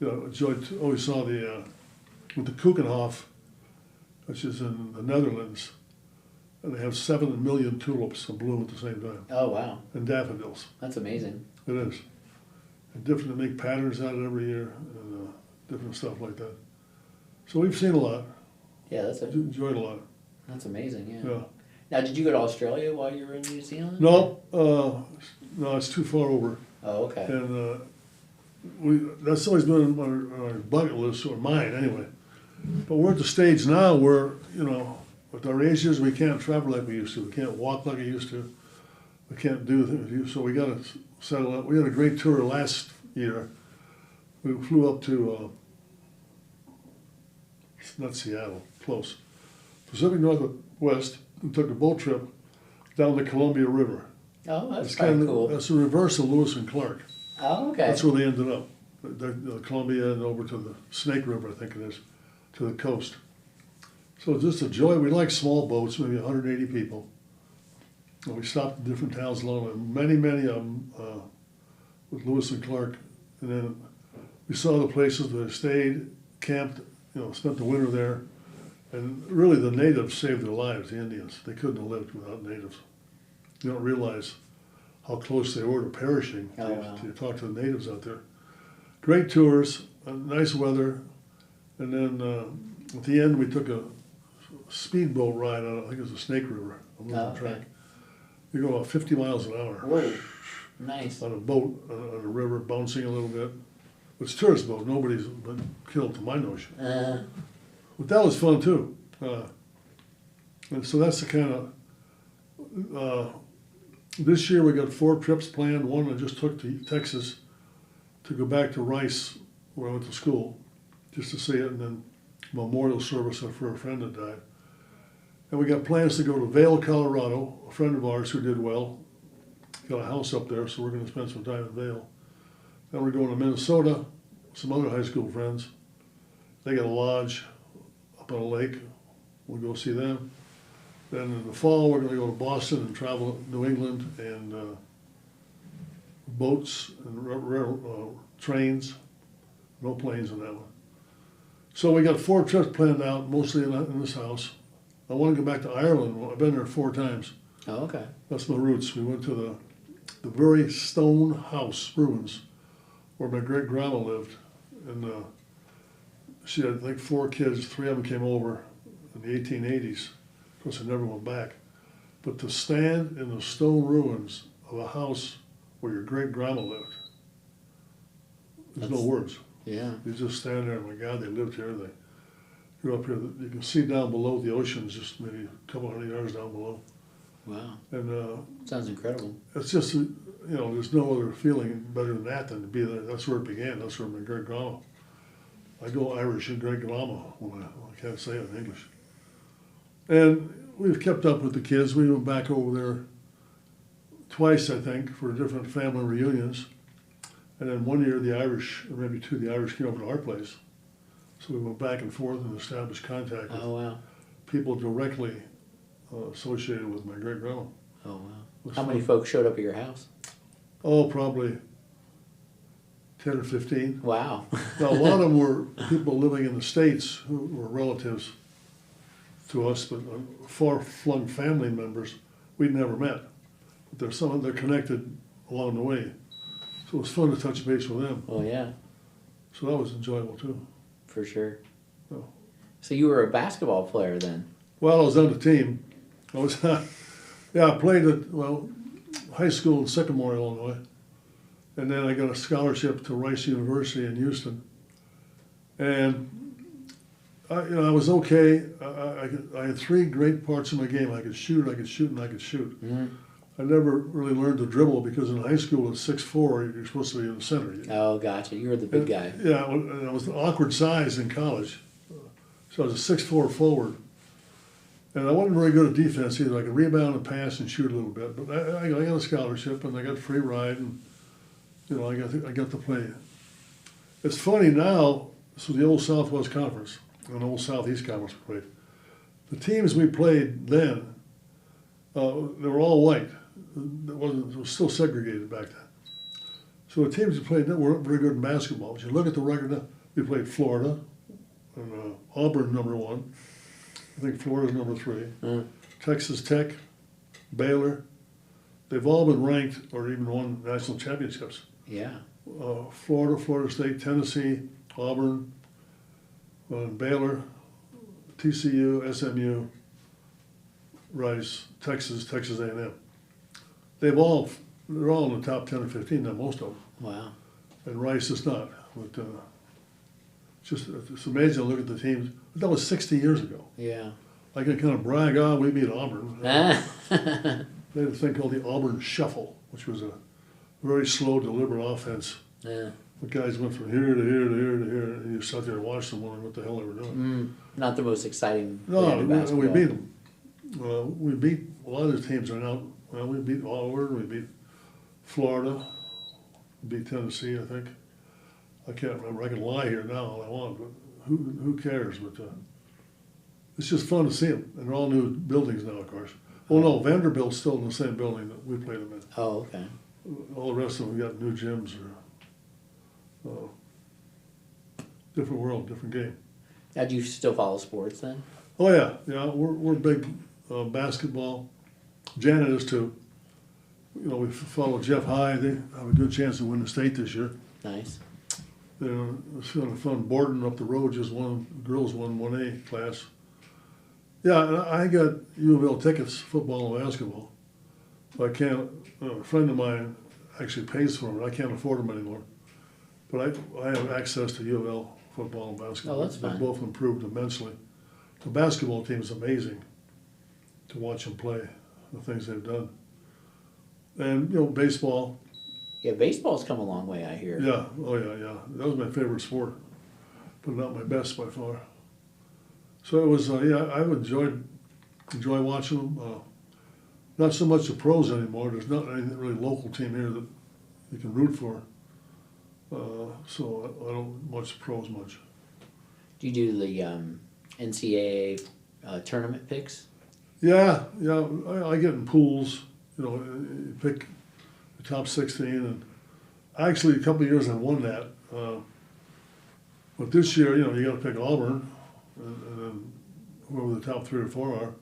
Always saw with the Keukenhof, which is in the Netherlands, and they have 7 million tulips in bloom at the same time, Oh, wow. and daffodils. That's amazing. It is. And different, they make patterns out of it every year, and different stuff like that. So we've seen a lot, Yeah, enjoyed a lot, that's amazing, yeah. yeah. Now, did you go to Australia while you were in New Zealand? No, it's too far over, Oh, okay. and that's always been on our bucket list, or mine anyway. But we're at the stage now where, with our ages, we can't travel like we used to. We can't walk like we used to. We can't do things we used to. So we got to settle up. We had a great tour last year. We flew up to, not Seattle, close, Pacific Northwest, and took a boat trip down the Columbia River. Oh, that's It's kind of cool. That's the reverse of Lewis and Clark. Oh, okay. That's where they ended up. The Columbia and over to the Snake River, I think it is, to the coast. So just a joy. We like small boats, maybe 180 people. And we stopped in different towns along the many of them with Lewis and Clark. And then we saw the places that stayed, camped, spent the winter there. And really the natives saved their lives, the Indians. They couldn't have lived without natives. You don't realize how close they were to perishing. Oh, wow. You talk to the natives out there. Great tours, nice weather. And then at the end we took a speedboat ride on, I think it was the Snake River, on the track. You go about 50 miles an hour. Whoa, nice. On a boat, on a river, bouncing a little bit. It's a tourist boat, nobody's been killed to my notion. But that was fun too. And so that's the kind of, this year we got 4 trips planned. One I just took to Texas to go back to Rice, where I went to school, just to see it, and then memorial service for a friend that died. And we got plans to go to Vail, Colorado. A friend of ours who did well got a house up there, so we're going to spend some time in Vail. Then we're going to Minnesota, some other high school friends. They got a lodge up on a lake. We'll go see them. Then in the fall, we're going to go to Boston and travel to New England and boats and trains. No planes in that one. So we got 4 trips planned out, mostly in this house. I want to go back to Ireland. I've been there 4 times. Oh, okay. That's my roots. We went to the very stone house ruins where my great grandma lived, and she had, I think, 4 kids. 3 of them came over in the 1880s. Of course, I never went back. But to stand in the stone ruins of a house where your great grandma lived, there's no words. Yeah. You just stand there, and my God, they lived here. They grew up here. You can see down below the oceans, just maybe a couple hundred yards down below. Wow. And Sounds incredible. it's just, there's no other feeling better than that than to be there. That's where it began. That's where my great grandma. I go Irish and great grandma when I can't say it in English. And we've kept up with the kids. We went back over there twice, I think, for different family reunions. And then one year the Irish, or maybe 2, the Irish came over to our place. So we went back and forth and established contact with Oh, wow. people directly associated with my great grandma. Oh, wow. How many folks showed up at your house? Oh, probably 10 or 15. Wow. Now, a lot of them were people living in the States who were relatives to us, but far-flung family members we'd never met. But there's some they're connected along the way. So it was fun to touch base with them. Oh, yeah, So that was enjoyable too. for sure. Oh. So you were a basketball player then? Well, I was on the team. I was, I played at, high school in Sycamore, Illinois. And then I got a scholarship to Rice University in Houston. And I was okay. I had 3 great parts of my game. I could shoot, and I could shoot. Mm-hmm. I never really learned to dribble because in high school at 6'4", you're supposed to be in the center. Oh, gotcha. You were the big guy. Yeah, and I was an awkward size in college. So I was a 6'4" forward. And I wasn't very good at defense either. I could rebound and pass and shoot a little bit. But I got a scholarship and I got free ride and, I got to play. It's funny now, so the old Southwest Conference and the old Southeast Conference we played. The teams we played then, they were all white. It was still segregated back then. So the teams we played then weren't very good in basketball. But you look at the record now, we played Florida, and Auburn #1. I think Florida's #3. Texas Tech, Baylor. They've all been ranked or even won national championships. Yeah. Florida, Florida State, Tennessee, Auburn, Baylor, TCU, SMU, Rice, Texas A&M. They're all in the top 10 or 15 now, most of them. Wow. And Rice is not. But it's amazing to look at the teams. But that was 60 years ago. Yeah. I can kind of brag, we beat Auburn. Ah. They had a thing called the Auburn Shuffle, which was a very slow, deliberate offense. Yeah. The guys went from here to here to here to here, and you sat there and watched them wondering what the hell they were doing. Not the most exciting No, brand of basketball. we beat them. We beat a lot of the teams are now. Well, we beat Auburn, we beat Florida, we beat Tennessee, I think. I can't remember. I can lie here now all I want, but who cares? But it's just fun to see them, and they're all new buildings now, of course. Well, no, Vanderbilt's still in the same building that we played them in. Oh, okay. All the rest of them got new gyms or different world, different game. Now, do you still follow sports then? Oh yeah, we're big basketball. Janet is too. We follow Jeff High. They have a good chance to win the state this year. Nice. It's kind of fun. Borden up the road just won. Girls won 1A class. Yeah, and I got U of L tickets, football and basketball. I can't. A friend of mine actually pays for them. I can't afford them anymore. But I have access to U of L football and basketball. Oh, that's fine. They've both improved immensely. The basketball team is amazing to watch them play, the things they've done. And, baseball. Yeah, baseball's come a long way, I hear. Yeah, oh yeah. That was my favorite sport, but not my best by far. So it was, I would enjoy watching them. Not so much the pros anymore. There's not any really local team here that you can root for. So I don't watch the pros much. Do you do the NCAA tournament picks? Yeah, I get in pools. You pick the top 16, and actually a couple of years I won that. But this year, you got to pick Auburn, and then whoever the top 3 or 4 are,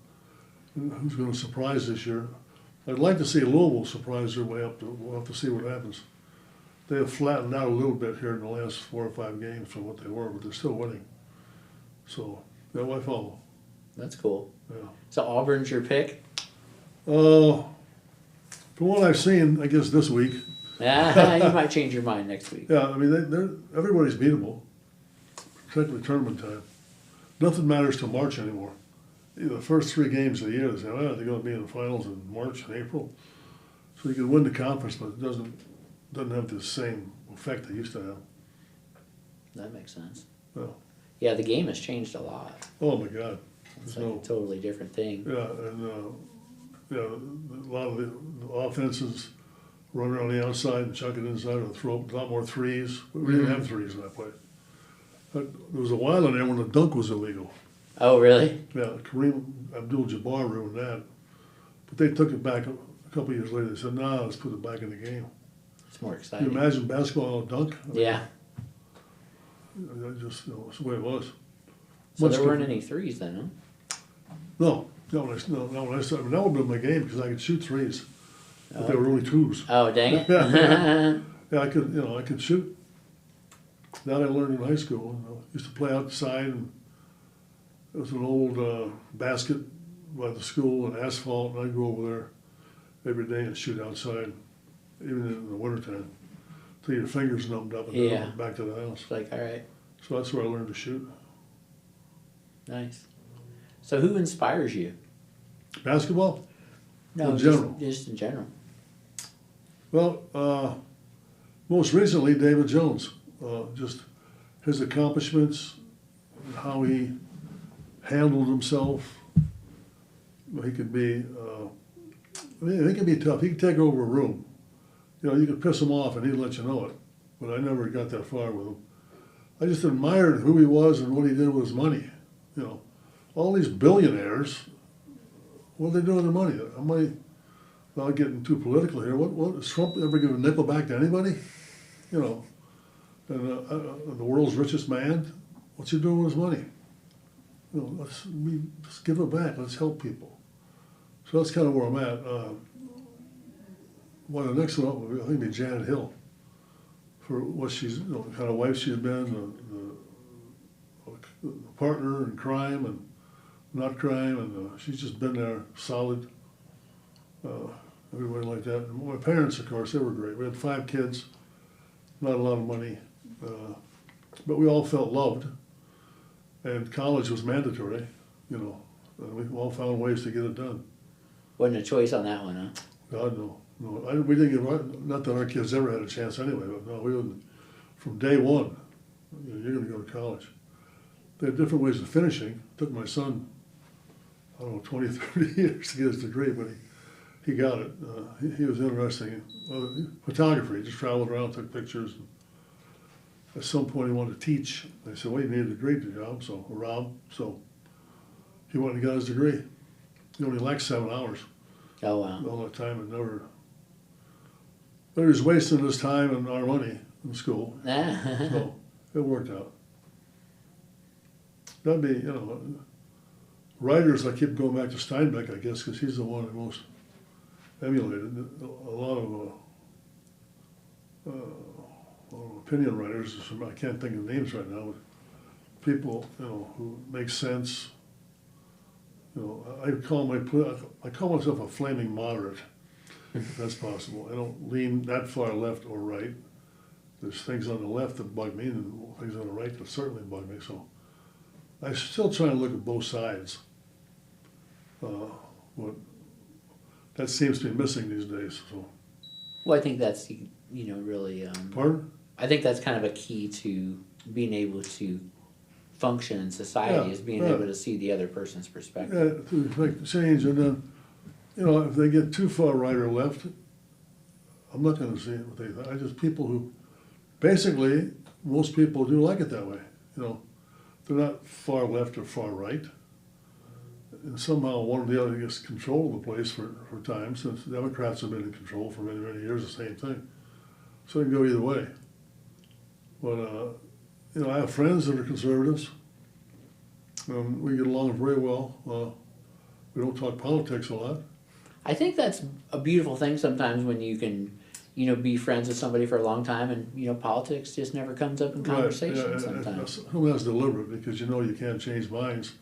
who's going to surprise this year. I'd like to see Louisville surprise their way up. We'll have to see what happens. They have flattened out a little bit here in the last 4 or 5 games from what they were, but they're still winning. So, yeah, I follow. That's cool. Yeah. So Auburn's your pick? From what I've seen, I guess this week. You might change your mind next week. Yeah, I mean, everybody's beatable, particularly tournament time. Nothing matters till March anymore. The first 3 games of the year, they say, well, they're going to be in the finals in March and April. So you can win the conference, but it doesn't have the same effect they used to have. That makes sense. Well, Yeah, the game has changed a lot. oh my God. It's like a totally different thing. Yeah, and a lot of the offenses run around the outside and chuck it inside or throw a lot more threes. We didn't have threes in that play. But there was a while in there when the dunk was illegal. Oh, really? Yeah, Kareem Abdul-Jabbar ruined that. But they took it back a couple of years later. They said, nah, let's put it back in the game. It's more Can exciting. you imagine basketball on a dunk? Yeah. That's the way it was. So Much there weren't different. any threes then, huh? No, when I started, that would have been my game because I could shoot threes. But they were only twos. Oh, dang it. Yeah, I could shoot. That I learned in high school. Used to play outside, and there was an old basket by the school and asphalt, and I'd go over there every day and shoot outside, even in the wintertime, till your fingers numbed up and Yeah. then back to the house. It's like, all right, So that's where I learned to shoot. nice. So who inspires you? Basketball? No, In general. Just in general. Well, most recently, David Jones. Just his accomplishments, how he handled himself. He could be, he could be tough. He could take over a room. You could piss him off and he'd let you know it. But I never got that far with him. I just admired who he was and what he did with his money. All these billionaires, what do they do with their money? How many, without getting too political here, what does Trump ever give a nickel back to anybody? And the world's richest man, what's he doing with his money? Let's give it back. Let's help people. So that's kind of where I'm at. The next one would be, I think, be Janet Hill, for what she's, the kind of wife she's been, the partner in crime and not crime, and she's just been there, solid. Everybody like that. And my parents, of course, they were great. We had 5 kids, not a lot of money, but we all felt loved. And college was mandatory, and we all found ways to get it done. Wasn't a choice on that one, huh? God, no. We didn't get, not that our kids ever had a chance anyway, but no, we wouldn't. From day one, you're going to go to college. They had different ways of finishing. It took my son, 20, 30 years to get his degree, but he got it. He was interesting. Photography, he just traveled around, took pictures. At some point he wanted to teach. They said, well, you need a degree to job, so he went and got his degree. He only lacked 7 hours. Oh, wow. All that time and never. But he was wasting his time and our money in school. So it worked out. That'd be, writers, I keep going back to Steinbeck, I guess, because he's the one I most emulated. A lot of opinion writers, I can't think of names right now, but people, who make sense. I call myself a flaming moderate, if that's possible. I don't lean that far left or right. There's things on the left that bug me, and things on the right that certainly bug me. So I still try to look at both sides. That seems to be missing these days. So. Well, I think that's, really. Pardon? I think that's kind of a key to being able to function in society, is being able to see the other person's perspective. Yeah, to make change, and then, if they get too far right or left, I'm not going to see what they think. I just people who, basically, most people do like it that way. They're not far left or far right. And somehow one or the other gets control of the place for time, since the Democrats have been in control for many, many years, the same thing. So it can go either way. But, I have friends that are conservatives, We get along very well. We don't talk politics a lot. I think that's a beautiful thing sometimes when you can, be friends with somebody for a long time and, politics just never comes up in conversation Right. sometimes. Some of that's deliberate because you can't change minds.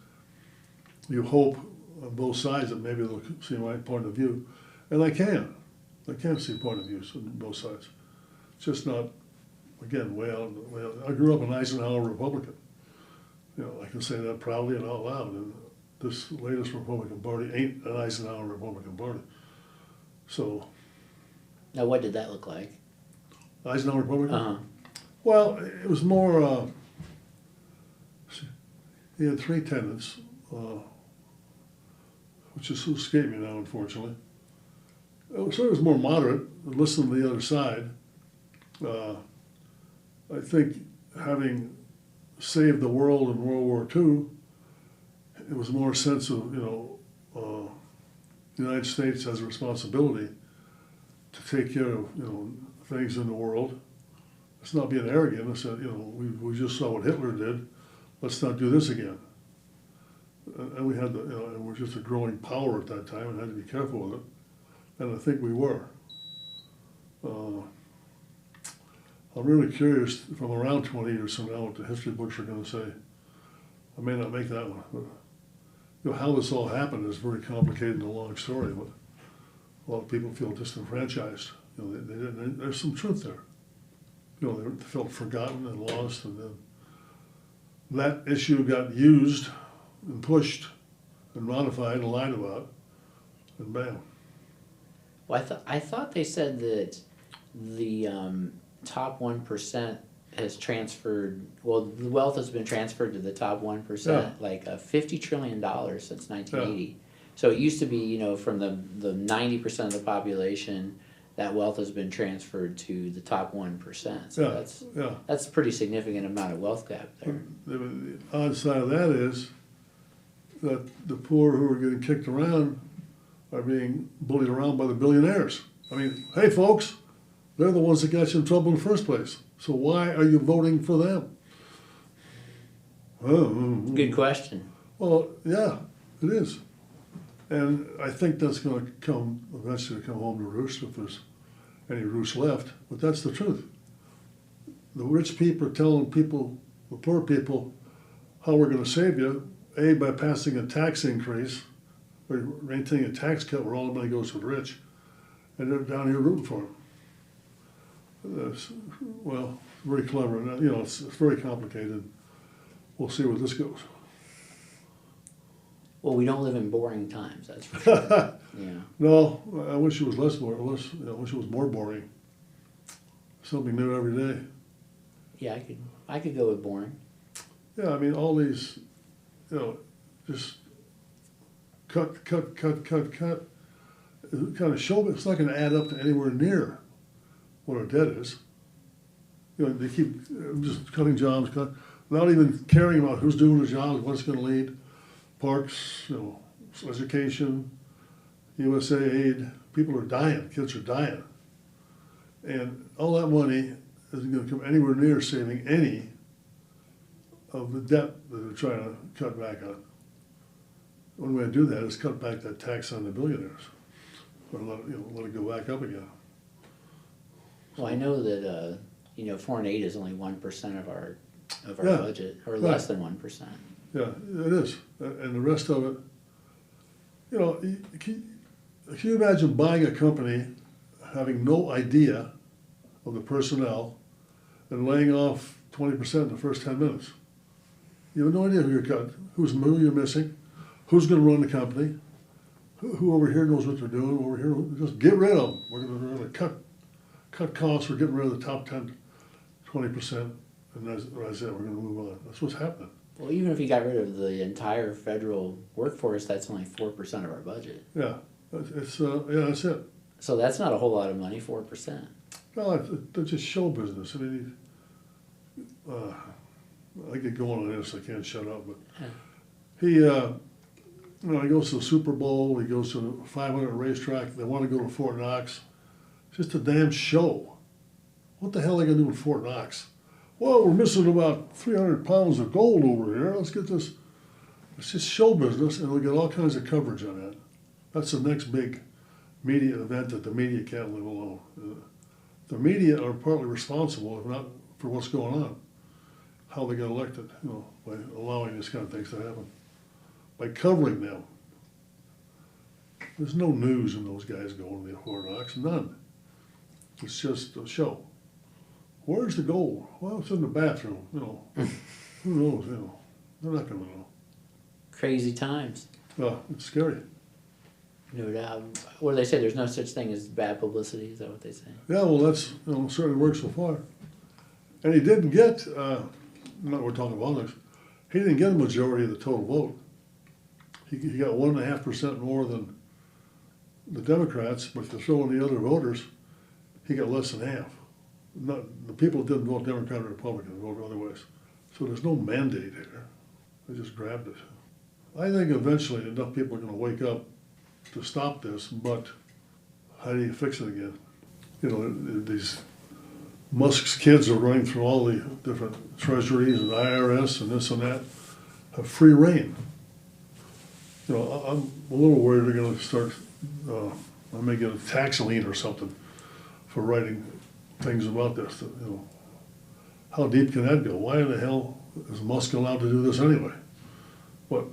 You hope on both sides that maybe they'll see my point of view. And I can. I can see point of views on both sides. It's just not, again, I grew up an Eisenhower Republican. I can say that proudly and out loud. And this latest Republican Party ain't an Eisenhower Republican Party. So. Now, what did that look like? Eisenhower Republican? Uh-huh. Well, it was more, he had three tenets, which just escaped me now, unfortunately. So it was more moderate, listen to the other side. I think having saved the world in World War II, it was more a sense of, the United States has a responsibility to take care of, things in the world. It's not being arrogant. It's that, we just saw what Hitler did. Let's not do this again. And we had and we're just a growing power at that time and had to be careful with it. And I think we were. I'm really curious from around 20 years from now what the history books are going to say. I may not make that one. But, how this all happened is very complicated and a long story, but a lot of people feel disenfranchised. There's some truth there. They felt forgotten and lost, and then that issue got used and pushed and modified and lied about, and bam. Well, I thought they said that the top 1% has transferred. Well, the wealth has been transferred to the top 1%, like $50 trillion since 1980. Yeah. So it used to be, from the 90% of the population, that wealth has been transferred to the top 1%. So that's a pretty significant amount of wealth gap there. The odd side of that is that the poor who are getting kicked around are being bullied around by the billionaires. I mean, hey folks, they're the ones that got you in trouble in the first place. So why are you voting for them? Good question. Well, yeah, it is. And I think that's going to come eventually home to roost if there's any roost left. But that's the truth. The rich people are telling people, the poor people, how we're going to save you, A, by passing a tax increase, or maintaining a tax cut where all the money goes to the rich, and they're down here rooting for them. Well, very clever. And, it's very complicated. We'll see where this goes. Well, we don't live in boring times, that's for sure. Yeah. No, I wish it was less boring. I wish it was more boring. Something new every day. Yeah, I could go with boring. Yeah, I mean, all these, just cut. It kind of show it's not going to add up to anywhere near what our debt is. They keep just cutting jobs, without even caring about who's doing the jobs, what it's going to lead. Parks, education, USA Aid, people are dying, kids are dying. And all that money isn't going to come anywhere near saving any of the debt that they're trying to cut back on. The only way to do that is cut back that tax on the billionaires, or let it go back up again. Well, I know that foreign aid is only 1% of our budget, or less than 1%. Yeah, it is, and the rest of it, can you imagine buying a company, having no idea of the personnel, and laying off 20% in the first 10 minutes? You have no idea who who you're missing, who's going to run the company, who over here knows what they're doing, over here, just get rid of them. We're going to cut costs, we're getting rid of the top 10, 20%, and that's it, we're going to move on. That's what's happening. Well, even if you got rid of the entire federal workforce, that's only 4% of our budget. Yeah, that's it. So that's not a whole lot of money, 4%. No, it's just show business. I mean, I get going on this, I can't shut up, but he goes to the Super Bowl, he goes to the 500 racetrack, they want to go to Fort Knox. It's just a damn show. What the hell are they going to do in Fort Knox? Well, we're missing about 300 pounds of gold over here. Let's get this. It's just show business, and we'll get all kinds of coverage on that. That's the next big media event that the media can't live alone. The media are partly responsible, if not for what's going on, how they got elected, by allowing these kind of things to happen, by covering them. There's no news in those guys going to the Fort Knox, none. It's just a show. Where's the gold? Well, it's in the bathroom, Who knows, They're not gonna know. Crazy times. Well, it's scary. No doubt. What do they say? There's no such thing as bad publicity. Is that what they say? Yeah, well, that's, certainly worked so far. And he didn't get, we're talking politics, he didn't get a majority of the total vote. He got 1.5% more than the Democrats, but if you throw in the other voters, he got less than half. The people that didn't vote Democrat or Republican voted other ways. So there's no mandate here. They just grabbed it. I think eventually enough people are going to wake up to stop this, but how do you fix it again? These Musk's kids are running through all the different treasuries and IRS and this and that, have free reign. I'm a little worried they're going to start, I may get a tax lien or something for writing things about this. How deep can that go? Why in the hell is Musk allowed to do this anyway? What?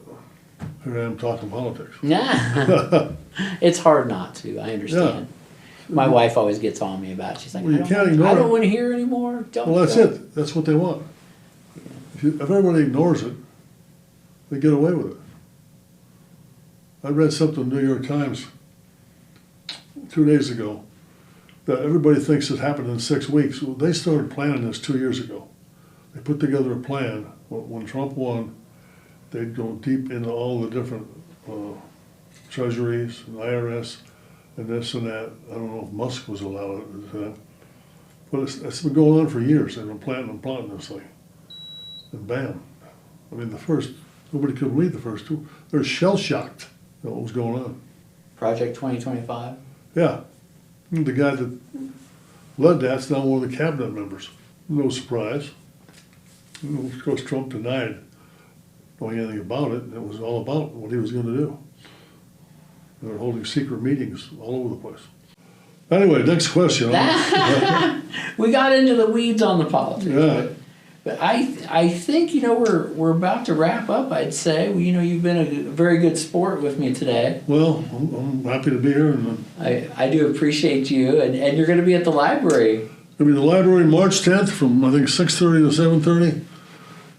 Here I am talking politics. Yeah. It's hard not to. I understand. Yeah. My wife always gets on me about it. She's like, well, I don't want to hear anymore. Well, that's it. That's what they want. If everybody ignores it, they get away with it. I read something in the New York Times 2 days ago that everybody thinks it happened in 6 weeks. Well, they started planning this 2 years ago. They put together a plan. When Trump won, they'd go deep into all the different treasuries and IRS and this and that. I don't know if Musk was allowed to, but it's been going on for years. They've been planning this thing. And bam. I mean, nobody could read the first two. They're shell-shocked at what was going on. Project 2025? Yeah. The guy that led that's now one of the cabinet members. No surprise. Of course, Trump denied knowing anything about it. It was all about what he was going to do. They were holding secret meetings all over the place. Anyway, next question. We got into the weeds on the politics. Yeah. But I think we're about to wrap up. I'd say you've been a very good sport with me today. Well, I'm happy to be here, and I do appreciate you. And you're going to be at the library. I'll be at the library March 10th from I think 6:30 to 7:30.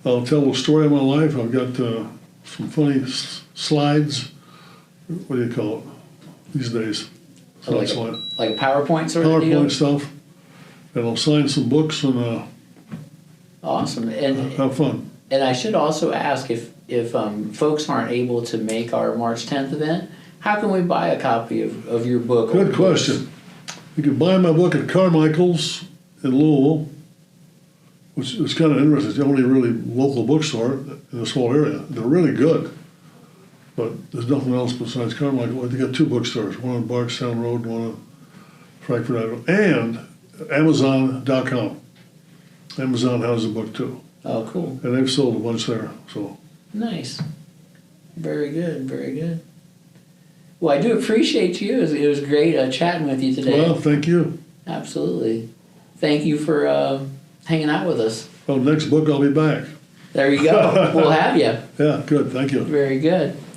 I'll tell the story of my life. I've got some funny slides. What do you call it these days? Like a PowerPoint sort of deal? PowerPoint stuff. And I'll sign some books and. Awesome. And have fun. And I should also ask if folks aren't able to make our March 10th event, how can we buy a copy of your book? Good question. You can buy my book at Carmichael's in Louisville, which is kind of interesting. It's the only really local bookstore in this whole area. They're really good, but there's nothing else besides Carmichael. They got two bookstores, one on Bardstown Road and one on Frankfurt Avenue, and Amazon.com. Amazon has a book too. Oh, cool. And they've sold a bunch there. So nice. Very good. Very good. Well, I do appreciate you. It was great chatting with you today. Well, thank you. Absolutely. Thank you for hanging out with us. Well, next book I'll be back. There you go. We'll have you. Yeah, good. Thank you. Very good.